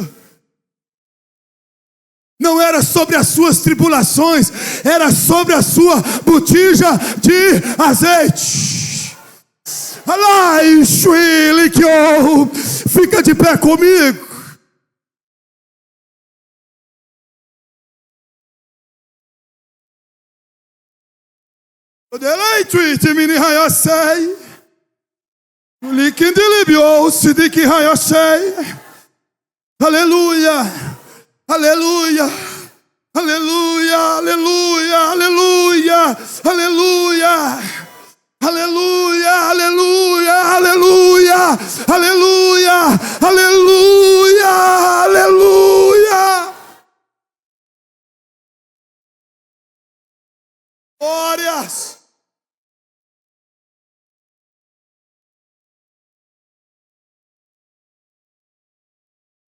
Não era sobre as suas tribulações, era sobre a sua botija de azeite. Fica de pé comigo. Aleluia, aleluia, aleluia, aleluia, aleluia, aleluia, aleluia, aleluia, aleluia, aleluia, aleluia, aleluia. Glórias.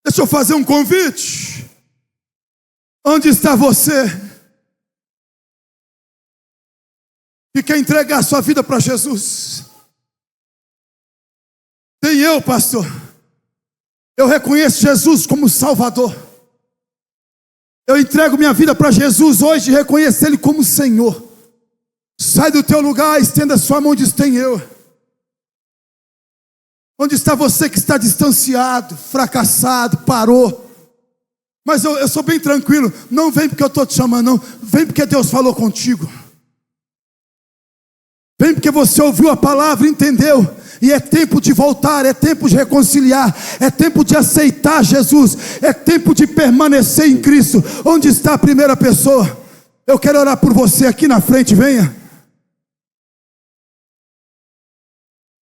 Deixa eu fazer um convite. Onde está você que quer entregar a sua vida para Jesus? Tem eu, pastor. Eu reconheço Jesus como Salvador. Eu entrego minha vida para Jesus hoje e reconheço Ele como Senhor. Sai do teu lugar, estenda a sua mão e diz: tem eu. Onde está você que está distanciado, fracassado, parou? Mas eu sou bem tranquilo. Não vem porque eu estou te chamando, não. Vem porque Deus falou contigo. Vem porque você ouviu a palavra, entendeu? E é tempo de voltar, é tempo de reconciliar, é tempo de aceitar Jesus, é tempo de permanecer em Cristo. Onde está a primeira pessoa? Eu quero orar por você aqui na frente, venha.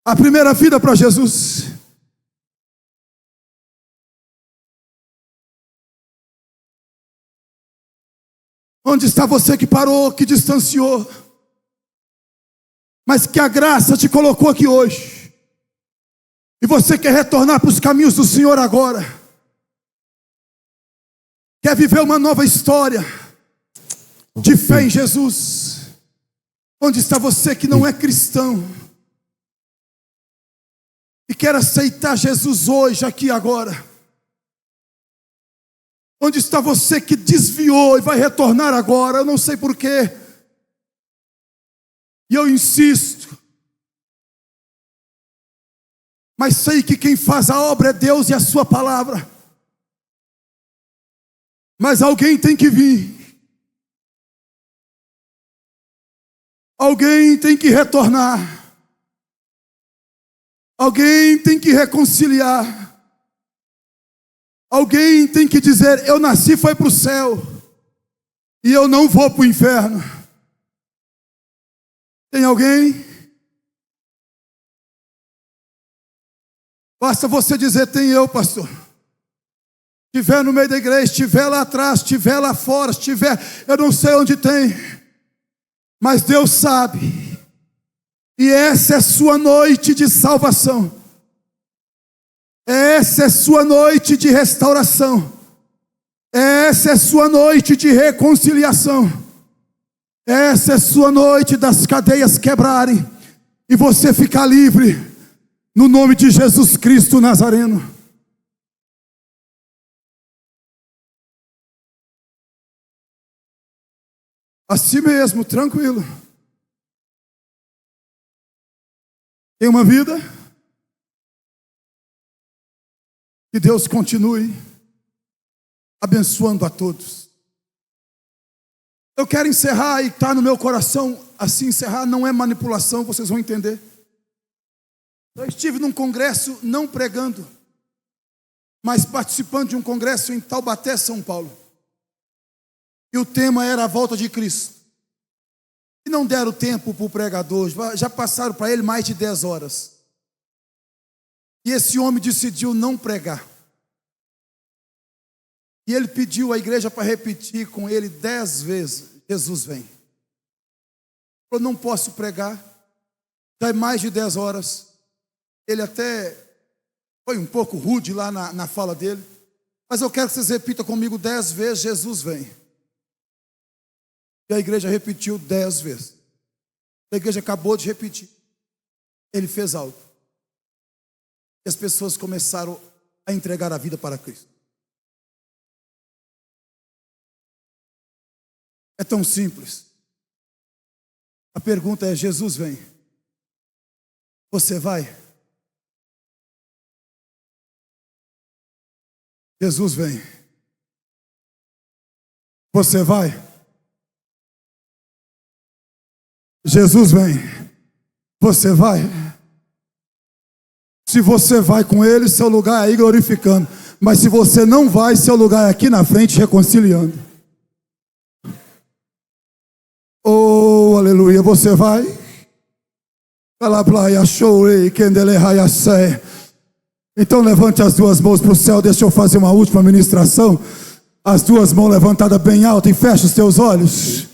A primeira vida para Jesus. Onde está você que parou, que distanciou, mas que a graça te colocou aqui hoje, e você quer retornar para os caminhos do Senhor agora, quer viver uma nova história de fé em Jesus? Onde está você que não é cristão e quer aceitar Jesus hoje, aqui agora? Onde está você que desviou e vai retornar agora? Eu não sei porquê, e eu insisto, mas sei que quem faz a obra é Deus e a sua palavra. Mas alguém tem que vir, alguém tem que retornar, alguém tem que reconciliar, alguém tem que dizer: eu nasci foi para o céu e eu não vou para o inferno. Tem alguém? Basta você dizer: tem eu, pastor. estiver no meio da igreja, estiver lá atrás, estiver lá fora, estiver, eu não sei onde tem, mas Deus sabe. E essa é sua noite de salvação. Essa é sua noite de restauração. Essa é sua noite de reconciliação. Essa é sua noite das cadeias quebrarem e você ficar livre no nome de Jesus Cristo Nazareno. Assim mesmo, tranquilo. Tem uma vida. Que Deus continue abençoando a todos. Eu quero encerrar e está no meu coração, assim encerrar não é manipulação, vocês vão entender. Eu estive num congresso, não pregando, mas participando de um congresso em Taubaté, São Paulo. E o tema era a volta de Cristo. E não deram tempo para o pregador, já passaram para ele mais de 10 horas. E esse homem decidiu não pregar. E ele pediu à igreja para repetir com ele 10 vezes: Jesus vem. Eu não posso pregar, já é mais de 10 horas. Ele até foi um pouco rude lá na fala dele, mas eu quero que vocês repitam comigo 10 vezes: Jesus vem. E a igreja repetiu 10 vezes. A igreja acabou de repetir. Ele fez algo. E as pessoas começaram a entregar a vida para Cristo. É tão simples. A pergunta é: Jesus vem. Você vai? Jesus vem. Você vai? Jesus vem. Você vai? Se você vai com ele, seu lugar é aí glorificando. Mas se você não vai, seu lugar é aqui na frente reconciliando. Oh, aleluia. Você vai? Então levante as duas mãos para o céu. Deixa eu fazer uma última ministração. As duas mãos levantadas bem alto e fecha os teus olhos.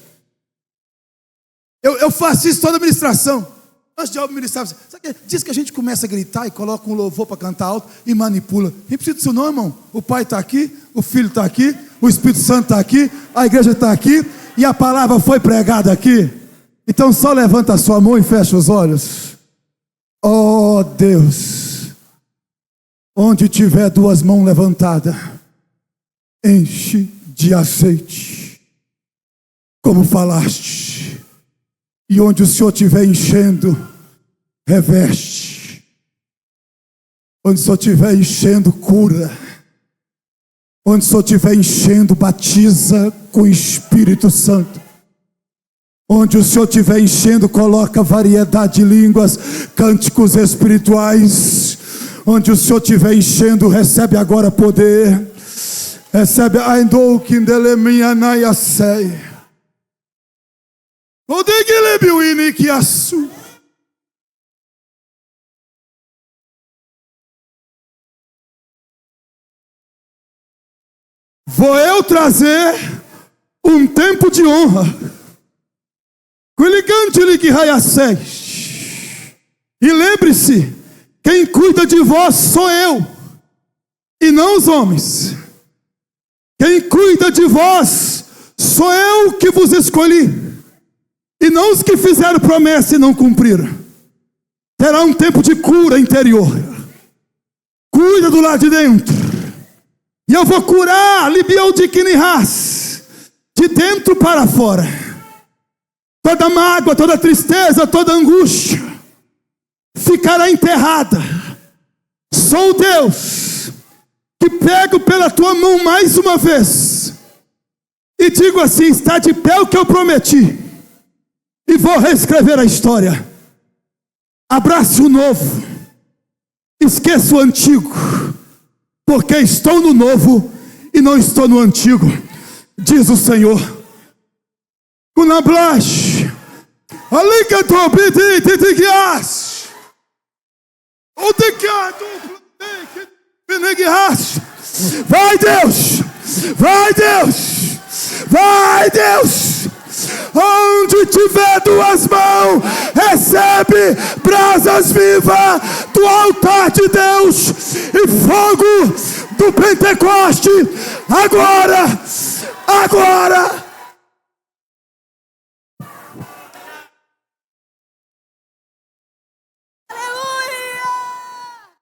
Eu faço isso toda ministração. Antes de eu ministrar, diz que a gente começa a gritar e coloca um louvor para cantar alto e manipula. Não precisa disso não, irmão. O Pai está aqui, o Filho está aqui, o Espírito Santo está aqui, a igreja está aqui e a palavra foi pregada aqui. Então só levanta a sua mão e fecha os olhos. Oh Deus, onde tiver duas mãos levantadas, enche de azeite, como falaste. E onde o Senhor estiver enchendo, reveste. Onde o Senhor estiver enchendo, cura. Onde o Senhor estiver enchendo, batiza com o Espírito Santo. Onde o Senhor estiver enchendo, coloca variedade de línguas, cânticos espirituais. Onde o Senhor estiver enchendo, recebe agora poder. Recebe ainda que ndelemiya nayasei. Vou eu trazer um tempo de honra. E lembre-se, quem cuida de vós sou eu, e não os homens. Quem cuida de vós sou eu que vos escolhi, e não os que fizeram promessa e não cumpriram. Terá um tempo de cura interior. Cuida do lado de dentro. E eu vou curar, libiou de Kinihas, de dentro para fora. Toda mágoa, toda tristeza, toda angústia ficará enterrada. Sou Deus que pego pela tua mão mais uma vez e digo assim: está de pé o que eu prometi. E vou reescrever a história. Abrace o novo, esqueça o antigo, porque estou no novo e não estou no antigo, diz o Senhor. Vai Vai, Deus! Vai, Deus! Vai, Deus! Onde tiver duas mãos, recebe brasas vivas do altar de Deus e fogo do Pentecoste. Agora, agora.